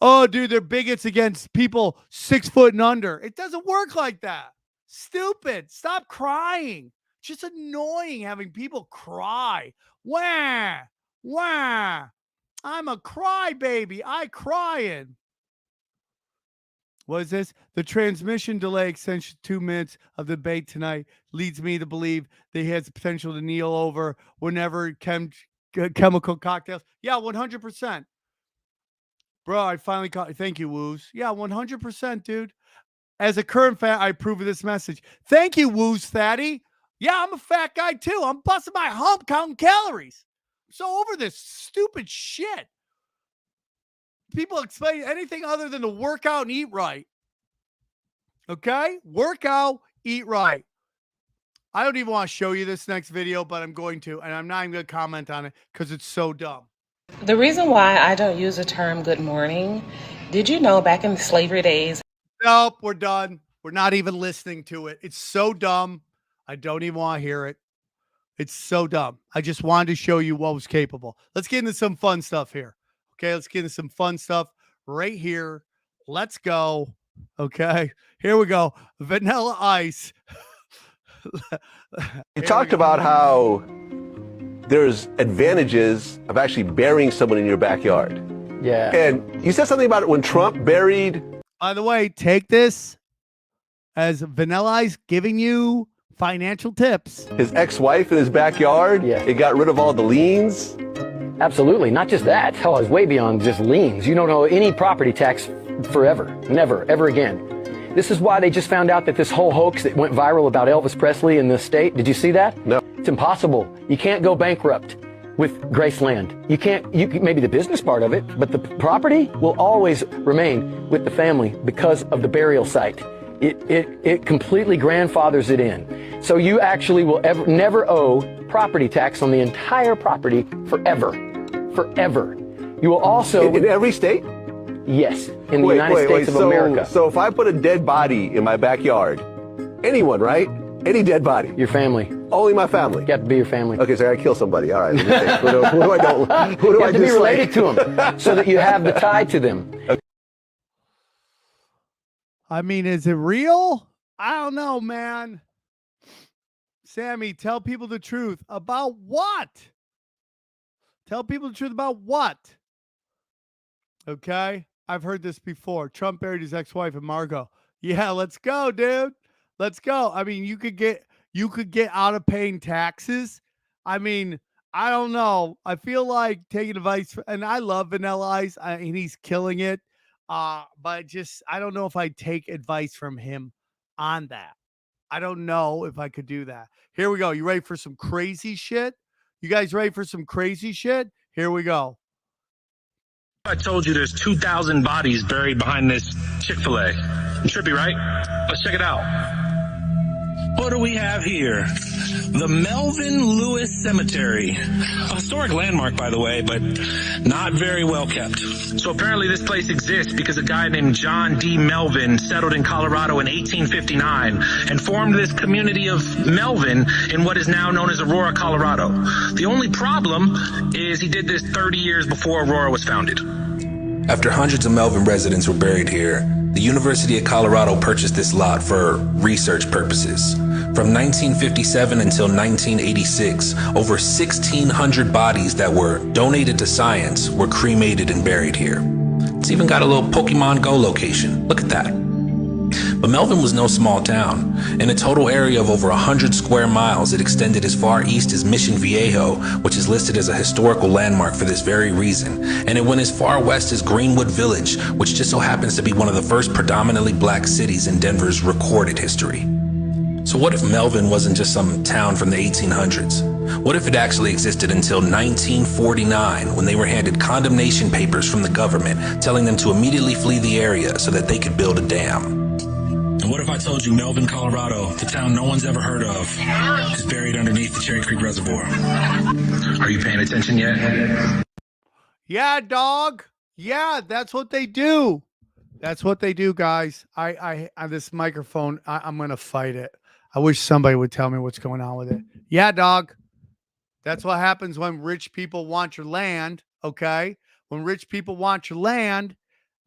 oh, dude, they're bigots against people 6 foot and under. It doesn't work like that. Stupid. Stop crying. Just annoying having people cry. Wah, wah. I'm a crybaby. I crying. What is this? The transmission delay extension 2 minutes of the debate tonight leads me to believe that he has the potential to kneel over whenever chemical cocktails. Yeah, 100%. Bro, I finally caught. Thank you, Woos. Yeah, 100%, dude. As a current fat, I approve of this message. Thank you, Woos Fatty. Yeah, I'm a fat guy too. I'm busting my hump counting calories. I'm so over this stupid shit. People explain anything other than to work out and eat right. Okay? Work out, eat right. I don't even want to show you this next video, but I'm going to, and I'm not even going to comment on it because it's so dumb. The reason why I don't use the term good morning, did you know back in the slavery days? Nope, we're done. We're not even listening to it. It's so dumb. I don't even want to hear it. It's so dumb. I just wanted to show you what was capable. Let's get into some fun stuff here. Okay, let's get into some fun stuff right here. Let's go. Okay, here we go. Vanilla Ice. You talked about how there's advantages of actually burying someone in your backyard. Yeah. And you said something about it when Trump buried. By the way, take this as Vanilla Ice giving you financial tips. His ex-wife in his backyard. Yeah. It got rid of all the liens. Absolutely. Not just that. Hell, it's way beyond just liens. You don't owe any property tax forever. Never, ever again. This is why they just found out that this whole hoax that went viral about Elvis Presley in the state. Did you see that? No. It's impossible. You can't go bankrupt with Graceland. You can't, maybe the business part of it, but the property will always remain with the family because of the burial site. It completely grandfathers it in. So you actually will never owe property tax on the entire property forever. Forever. You will also... In every state? Yes, in the United States of America. So if I put a dead body in my backyard, anyone, right? Any dead body. Your family. Only my family. You have to be your family. Okay, so I gotta kill somebody. All right. Let me think. Who do I don't? Who do you I have to be dislike? related to them so that you have the tie to them. Okay. I mean, is it real? I don't know, man. Sammy, tell people the truth. About what? Tell people the truth about what? Okay? I've heard this before. Trump buried his ex-wife in Margot. Yeah, let's go, dude. Let's go. I mean, you could get out of paying taxes. I mean, I don't know. I feel like taking advice, and I love Vanilla Ice, and he's killing it. But just, I don't know if I'd take advice from him on that. I don't know if I could do that. Here we go. You ready for some crazy shit? You guys ready for some crazy shit? Here we go. I told you there's 2,000 bodies buried behind this Chick-fil-A. Trippy, right? Let's check it out. What do we have here? The Melvin Lewis Cemetery. A historic landmark, by the way, but not very well kept. So apparently this place exists because a guy named John D. Melvin settled in Colorado in 1859 and formed this community of Melvin in what is now known as Aurora, Colorado. The only problem is he did this 30 years before Aurora was founded. After hundreds of Melvin residents were buried here, the University of Colorado purchased this lot for research purposes. From 1957 until 1986, over 1,600 bodies that were donated to science were cremated and buried here. It's even got a little Pokemon Go location. Look at that. But Melvin was no small town. In a total area of over 100 square miles, it extended as far east as Mission Viejo, which is listed as a historical landmark for this very reason. And it went as far west as Greenwood Village, which just so happens to be one of the first predominantly black cities in Denver's recorded history. So what if Melvin wasn't just some town from the 1800s? What if it actually existed until 1949, when they were handed condemnation papers from the government telling them to immediately flee the area so that they could build a dam? And what if I told you Melvin, Colorado, the town no one's ever heard of, is buried underneath the Cherry Creek Reservoir? Are you paying attention yet? Yeah, dog. Yeah, that's what they do. That's what they do, guys. I this microphone, I'm going to fight it. I wish somebody would tell me what's going on with it. Yeah, dog. That's what happens when rich people want your land, okay? When rich people want your land,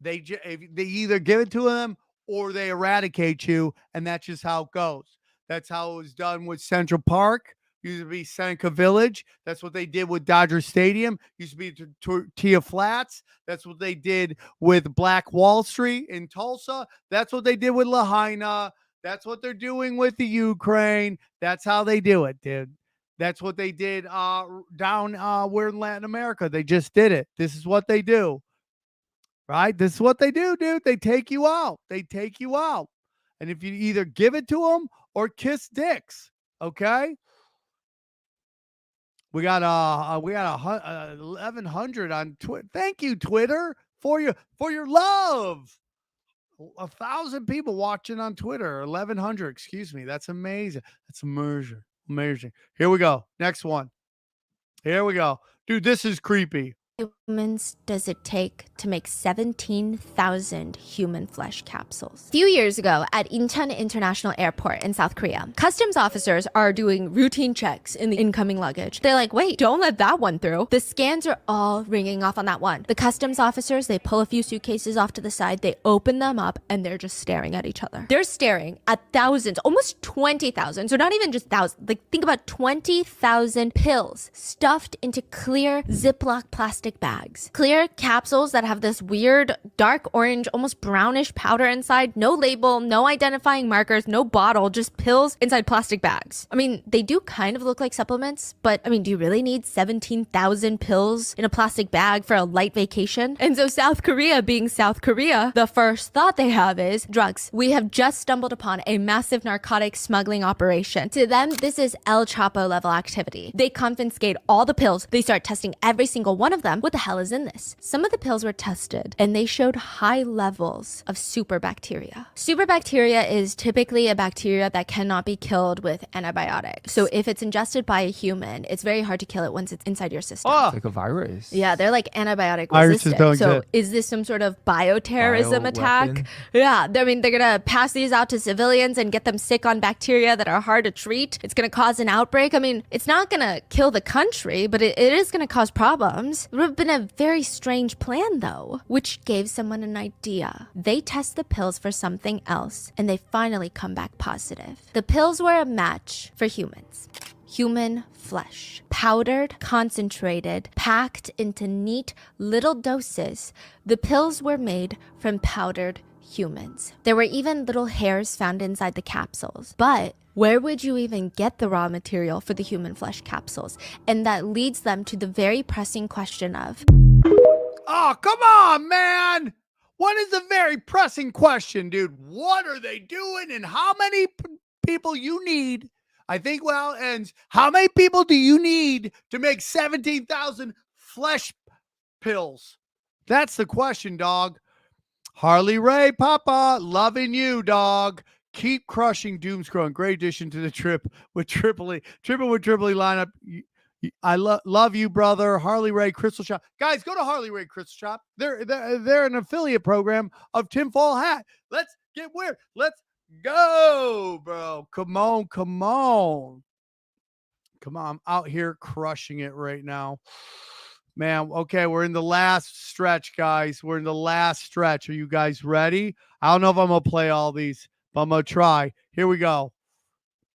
they either give it to them or they eradicate you, and that's just how it goes. That's how it was done with Central Park. Used to be Seneca Village. That's what they did with Dodger Stadium. Used to be Tortilla Flats. That's what they did with Black Wall Street in Tulsa. That's what they did with Lahaina. That's what they're doing with the Ukraine. That's how they do it, dude. That's what they did down where in Latin America. They just did it. This is what they do. Right? This is what they do, dude. They take you out. They take you out. And if you either give it to them or kiss dicks, okay? We got 1,100 on Twitter. Thank you, Twitter, for your love. 1,000 people watching on Twitter. 1,100, excuse me. That's amazing. That's amazing. Amazing. Here we go. Next one. Here we go. Dude, this is creepy. Humans does it take to make 17,000 human flesh capsules? A few years ago at Incheon International Airport in South Korea, customs officers are doing routine checks in the incoming luggage. They're like, wait, don't let that one through. The scans are all ringing off on that one. The customs officers, they pull a few suitcases off to the side, they open them up, and they're just staring at each other. They're staring at thousands, almost 20,000. So not even just thousands, like think about 20,000 pills stuffed into clear Ziploc plastic bags. Clear capsules that have this weird dark orange, almost brownish powder inside. No label, no identifying markers, no bottle, just pills inside plastic bags. I mean, they do kind of look like supplements, but I mean, do you really need 17,000 pills in a plastic bag for a light vacation? And so South Korea being South Korea, the first thought they have is drugs. We have just stumbled upon a massive narcotic smuggling operation. To them, this is El Chapo level activity. They confiscate all the pills. They start testing every single one of them. What the hell is in this? Some of the pills were tested and they showed high levels of superbacteria. Superbacteria is typically a bacteria that cannot be killed with antibiotics. So if it's ingested by a human, it's very hard to kill it once it's inside your system. It's like a virus. Yeah, they're like antibiotic Viruses don't resistant. So exist. is this some sort of bioterrorism attack? Bioweapon. Yeah, I mean, they're gonna pass these out to civilians and get them sick on bacteria that are hard to treat. It's gonna cause an outbreak. I mean, it's not gonna kill the country, but it is gonna cause problems. It would have been a very strange plan though, which gave someone an idea. They test the pills for something else and they finally come back positive. The pills were a match for humans. Human flesh. Powdered, concentrated, packed into neat little doses. The pills were made from powdered humans. There were even little hairs found inside the capsules. But where would you even get the raw material for the human flesh capsules? And that leads them to the very pressing question of, oh, come on, man. What is the very pressing question, dude? What are they doing and how many people you need? I think well ends. How many people do you need to make 17,000 flesh pills? That's the question, dog. Harley Ray, Papa, loving you, dog. Keep crushing Doomscrollin. Great addition to the trip with Tripoli. Triple with Tripoli lineup. I love you, brother. Harley Ray Crystal Shop. Guys, go to Harley Ray Crystal Shop. They're an affiliate program of Tinfoil Hat. Let's get weird. Let's go, bro. Come on. I'm out here crushing it right now. Man, okay, we're in the last stretch, guys. We're in the last stretch. Are you guys ready? I don't know if I'm going to play all these, but I'm going to try. Here we go.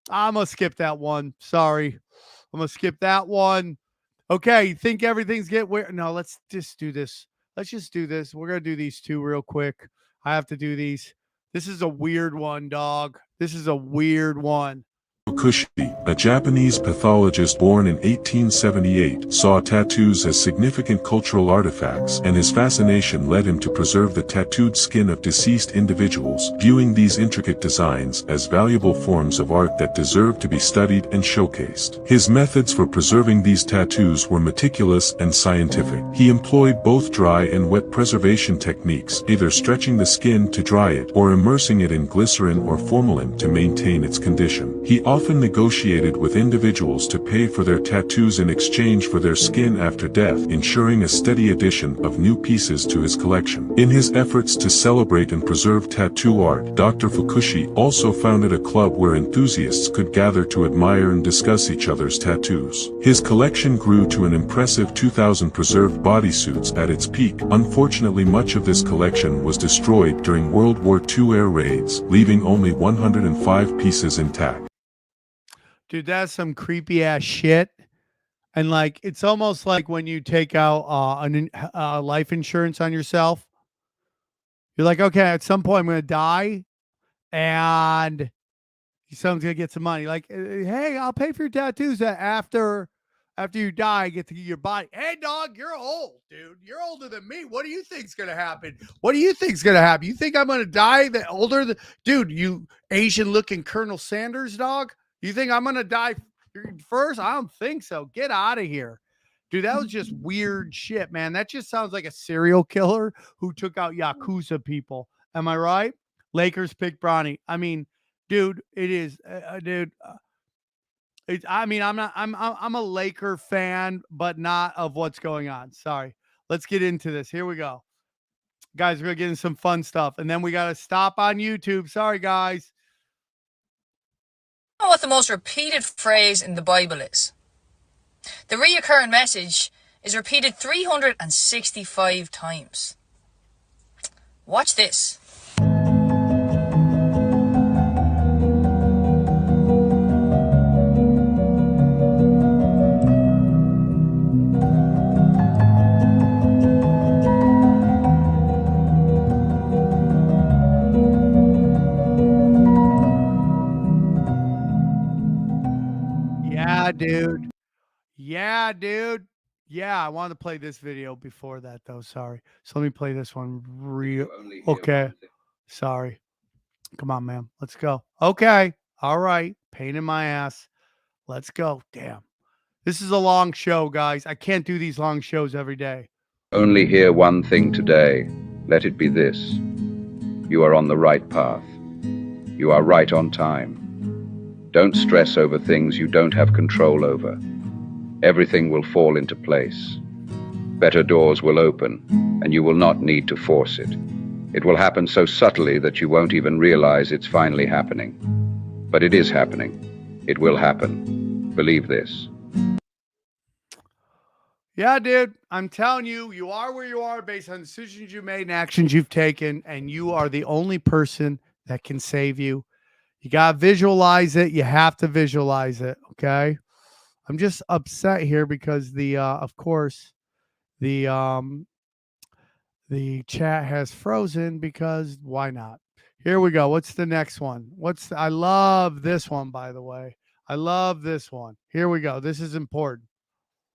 I'm going to skip that one. Sorry. I'm going to skip that one. Okay, you think everything's getting weird? No, let's just do this. Let's just do this. We're going to do these two real quick. I have to do these. This is a weird one, dog. This is a weird one. Fukushi, a Japanese pathologist born in 1878, saw tattoos as significant cultural artifacts, and his fascination led him to preserve the tattooed skin of deceased individuals, viewing these intricate designs as valuable forms of art that deserve to be studied and showcased. His methods for preserving these tattoos were meticulous and scientific. He employed both dry and wet preservation techniques, either stretching the skin to dry it or immersing it in glycerin or formalin to maintain its condition. He often negotiated with individuals to pay for their tattoos in exchange for their skin after death, ensuring a steady addition of new pieces to his collection. In his efforts to celebrate and preserve tattoo art, Dr. Fukushi also founded a club where enthusiasts could gather to admire and discuss each other's tattoos. His collection grew to an impressive 2,000 preserved bodysuits at its peak. Unfortunately, much of this collection was destroyed during World War II air raids, leaving only 105 pieces intact. Dude, that's some creepy ass shit. And like, it's almost like when you take out life insurance on yourself. You're like, okay, at some point I'm going to die and someone's going to get some money. Like, hey, I'll pay for your tattoos after you die, get to get your body. Hey, dog, you're old, dude. You're older than me. What do you think's going to happen? What do you think's going to happen? You think I'm going to die dude, you Asian looking Colonel Sanders, dog? You think I'm going to die first? I don't think so. Get out of here. Dude, that was just weird shit, man. That just sounds like a serial killer who took out Yakuza people. Am I right? Lakers pick Bronny. I mean, dude, it is, dude. I'm a Laker fan, but not of what's going on. Sorry. Let's get into this. Here we go. Guys, we're going to get into some fun stuff. And then we got to stop on YouTube. Sorry, guys. Know what the most repeated phrase in the Bible is? The reoccurring message is repeated 365 times. Watch this. Dude. Yeah, dude. Yeah, I wanted to play this video before that, though. Sorry. So let me play this one real. Okay. Sorry. Come on, man. Let's go. Okay. All right. Pain in my ass. Let's go. Damn. This is a long show, guys. I can't do these long shows every day. Only hear one thing today. Let it be this. You are on the right path. You are right on time. Don't stress over things you don't have control over. Everything will fall into place. Better doors will open, and you will not need to force it. It will happen so subtly that you won't even realize it's finally happening. But it is happening. It will happen. Believe this. Yeah, dude. I'm telling you, you are where you are based on decisions you made and actions you've taken, and you are the only person that can save you. You got to visualize it. You have to visualize it. Okay. I'm just upset here because of course, the chat has frozen because why not? Here we go. What's the next one? I love this one, by the way. I love this one. Here we go. This is important.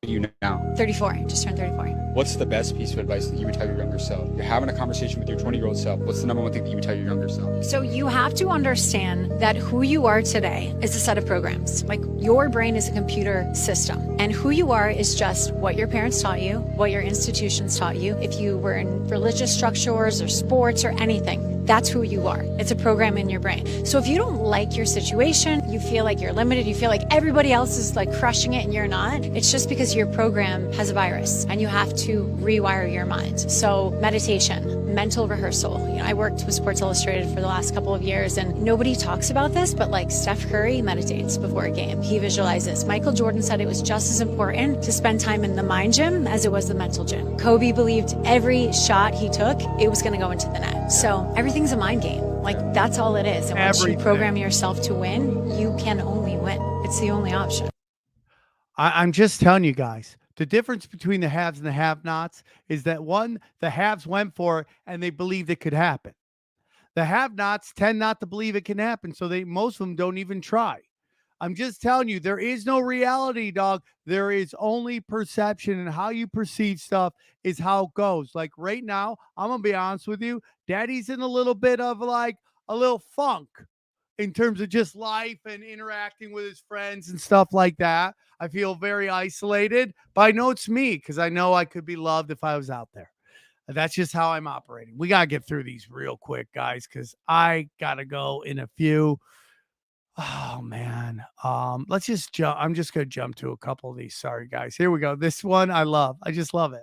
You now? 34. Just turned 34. What's the best piece of advice that you would tell your younger self? You're having a conversation with your 20-year-old self. What's the number one thing that you would tell your younger self? So you have to understand that who you are today is a set of programs. Like your brain is a computer system, and who you are is just what your parents taught you, what your institutions taught you. If you were in religious structures or sports or anything, That's who you are. It's a program in your brain. So if you don't like your situation, you feel like you're limited, you feel like everybody else is like crushing it and you're not, it's just because your program has a virus and you have to rewire your mind. So meditation, mental rehearsal. You know, I worked with Sports Illustrated for the last couple of years and nobody talks about this, but like Steph Curry meditates before a game. He visualizes. Michael Jordan said it was just as important to spend time in the mind gym as it was the mental gym. Kobe believed every shot he took, it was going to go into the net. So everything's a mind game. Like that's all it is. And once you program yourself to win, you can only win. It's the only option. I'm just telling you guys, the difference between the haves and the have-nots is that one, the haves went for it and they believed it could happen. The have-nots tend not to believe it can happen, so most of them don't even try. I'm just telling you, there is no reality, dog. There is only perception, and how you perceive stuff is how it goes. Like right now, I'm going to be honest with you, Daddy's in a little bit of like a little funk in terms of just life and interacting with his friends and stuff like that. I feel very isolated, but I know it's me because I know I could be loved if I was out there. That's just how I'm operating. We got to get through these real quick, guys, because I got to go in a few. Oh, man. Let's just jump. I'm just going to jump to a couple of these. Sorry, guys. Here we go. This one I love. I just love it.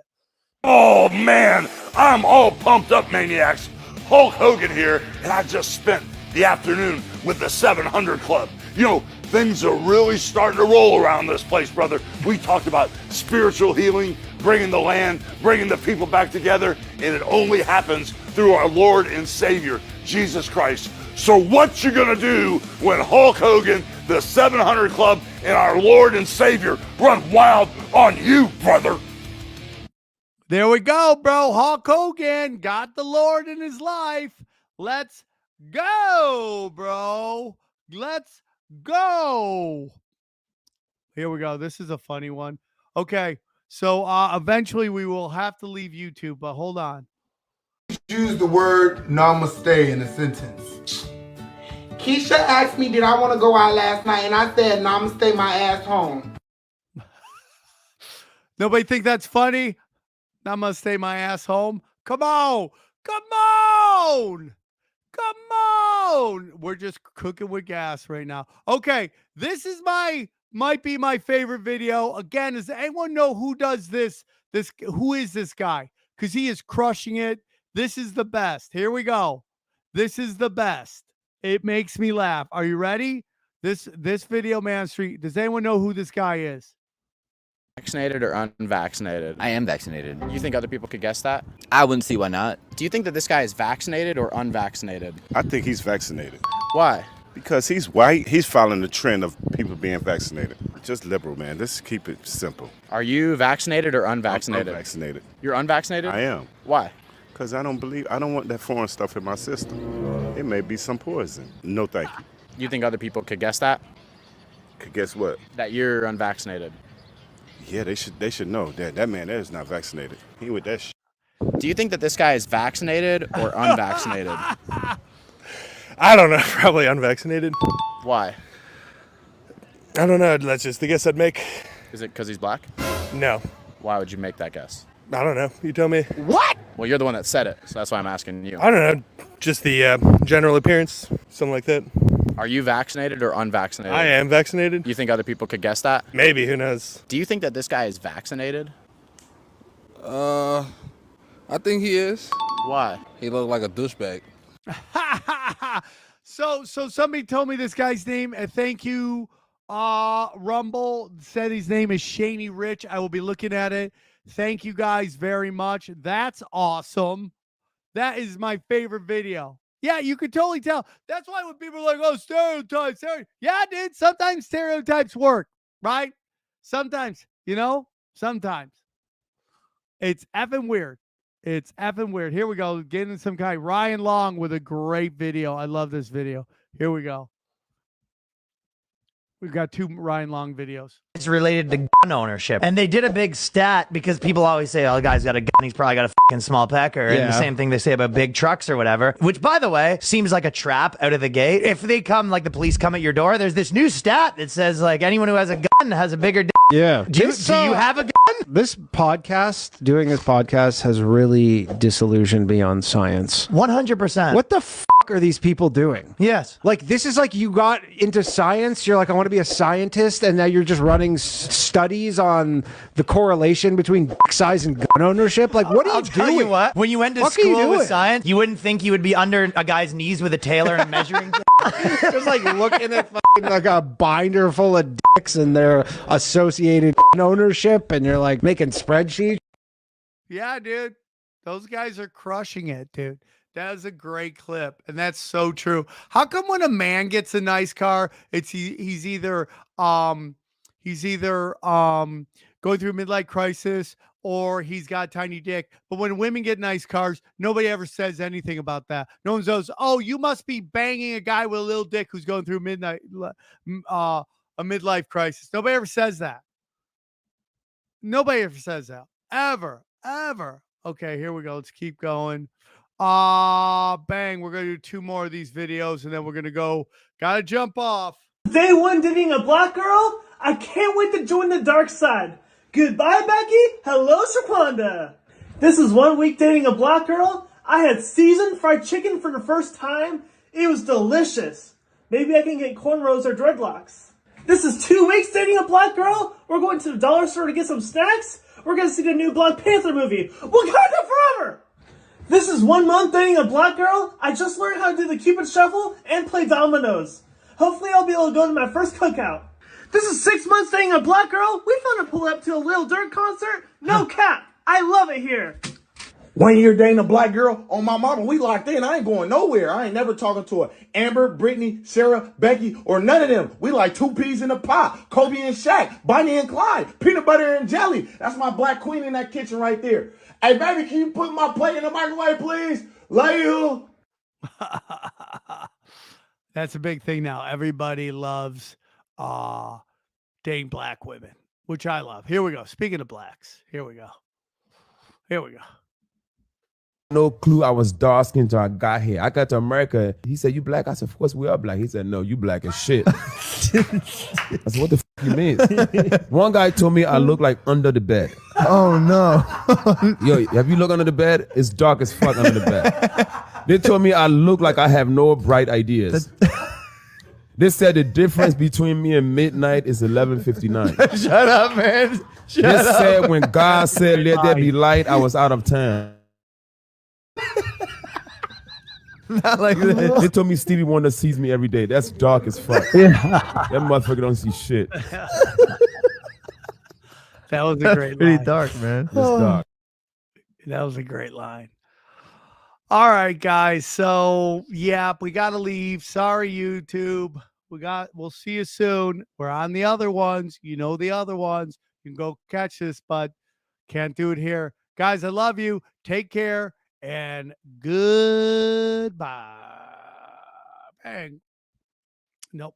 Oh, man. I'm all pumped up, maniacs. Hulk Hogan here, and I just spent the afternoon with the 700 Club. You know, things are really starting to roll around this place, brother. We talked about spiritual healing, bringing the land, bringing the people back together, and it only happens through our Lord and Savior, Jesus Christ. So what you gonna do when Hulk Hogan, the 700 Club, and our Lord and Savior run wild on you, brother? There we go, bro. Hulk Hogan got the Lord in his life. Let's go, bro. Let's go. Here we go. This is a funny one. Okay, so eventually we will have to leave YouTube, but hold on. Use the word namaste in a sentence. Keisha asked me, did I want to go out last night? And I said, namaste my ass home. Nobody think that's funny? Namaste my ass home. Come on. Come on. Come on. We're just cooking with gas right now. Okay, this is might be my favorite video. Again, does anyone know who does this? Who is this guy? Because he is crushing it. This is the best. Here we go. This is the best. It makes me laugh. Are you ready? This video, man, street. Does anyone know who this guy is? Vaccinated or unvaccinated? I am vaccinated. You think other people could guess that? I wouldn't see why not. Do you think that this guy is vaccinated or unvaccinated? I think he's vaccinated. Why? Because he's white. He's following the trend of people being vaccinated. Just liberal, man. Let's keep it simple. Are you vaccinated or unvaccinated? I'm vaccinated. You're unvaccinated? I am. Why? Because I don't want that foreign stuff in my system. It may be some poison. No, thank you. You think other people could guess that? Could guess what? That you're unvaccinated. Yeah, they should know that man there is not vaccinated. He with that shit. Do you think that this guy is vaccinated or unvaccinated? I don't know. Probably unvaccinated. Why? I don't know. That's just the guess I'd make. Is it because he's black? No. Why would you make that guess? I don't know. You tell me. What? Well, you're the one that said it, so that's why I'm asking you. I don't know. Just the general appearance, something like that. Are you vaccinated or unvaccinated? I am vaccinated. You think other people could guess that? Maybe. Who knows? Do you think that this guy is vaccinated? I think he is. Why? He looked like a douchebag. So somebody told me this guy's name. Thank you, Rumble. Said his name is Shaney Rich. I will be looking at it. Thank you guys very much. That's awesome. That is my favorite video. Yeah, you could totally tell. That's why when people are like, oh, stereotypes. Yeah, dude, sometimes stereotypes work, right? Sometimes, sometimes. It's effing weird. It's effing weird. Here we go. Getting some guy, Ryan Long, with a great video. I love this video. Here we go. We've got 2 Ryan Long videos. It's related to gun ownership. And they did a big stat because people always say, oh, the guy's got a gun, he's probably got a fucking small pecker. And the same thing they say about big trucks or whatever, which, by the way, seems like a trap out of the gate. If they come, like the police come at your door, there's this new stat that says, like, anyone who has a gun has a bigger dick. Yeah. Do you have a gun? This podcast, doing this podcast, has really disillusioned me on science. 100%. What the fuck are these people doing? Yes. Like, this is like you got into science. You're like, I want to be a scientist. And now you're just running studies on the correlation between dick size and gun ownership. Like, what are you doing? Tell you what, when you went to What are you school with doing? science, you wouldn't think you would be under a guy's knees with a tailor and measuring. Just like looking at fucking like a binder full of dicks and their associated ownership, and you're like making spreadsheets. Yeah, dude. Those guys are crushing it, dude. That is a great clip, and that's so true. How come when a man gets a nice car, he's either going through a midlife crisis or he's got a tiny dick? But when women get nice cars, nobody ever says anything about that. No one says, "Oh, you must be banging a guy with a little dick who's going through a midlife crisis." Nobody ever says that. Nobody ever says that. Ever. Okay, here we go. Let's keep going. Bang. We're going to do 2 more of these videos, and then we're going to go. Gotta jump off. Day 1 dating a black girl? I can't wait to join the dark side. Goodbye, Becky. Hello, Shaquanda. This is 1 week dating a black girl. I had seasoned fried chicken for the first time. It was delicious. Maybe I can get cornrows or dreadlocks. This is 2 weeks dating a black girl. We're going to the dollar store to get some snacks. We're going to see the new Black Panther movie, Wakanda Forever. This is 1 month dating a black girl. I just learned how to do the Cupid Shuffle and play dominoes. Hopefully I'll be able to go to my first cookout. This is 6 months dating a black girl. We found a pull up to a Lil Durk concert. No cap. I love it here. 1 year dating a black girl, on my mama, we locked in. I ain't going nowhere. I ain't never talking to her. Amber, Brittany, Sarah, Becky, or none of them. We like 2 peas in a pot. Kobe and Shaq, Bonnie and Clyde, peanut butter and jelly. That's my black queen in that kitchen right there. Hey, baby, can you put my plate in the microwave, please? Love you. That's a big thing now. Everybody loves dating black women, which I love. Here we go. Speaking of blacks, here we go. No clue I was dark skinned until I got here. I got to America. He said, "You black?" I said, "Of course we are black." He said, "No, you black as shit." I said, "What the f you mean?" One guy told me I look like under the bed. Oh no. Yo, have you looked under the bed? It's dark as fuck under the bed. They told me I look like I have no bright ideas. They said the difference between me and midnight is 11:59. Shut up, man. Shut They up. said when God said let there be light, I was out of time. Not like this. They told me Stevie Wonder sees me every day. That's dark as fuck. That motherfucker don't see shit. That was a great line. Pretty dark, man. It's dark. That was a great line. All right, guys. So, yeah, we got to leave. Sorry, YouTube. We'll see you soon. We're on the other ones. You know the other ones. You can go catch this, but can't do it here. Guys, I love you. Take care and goodbye. Bang. Nope.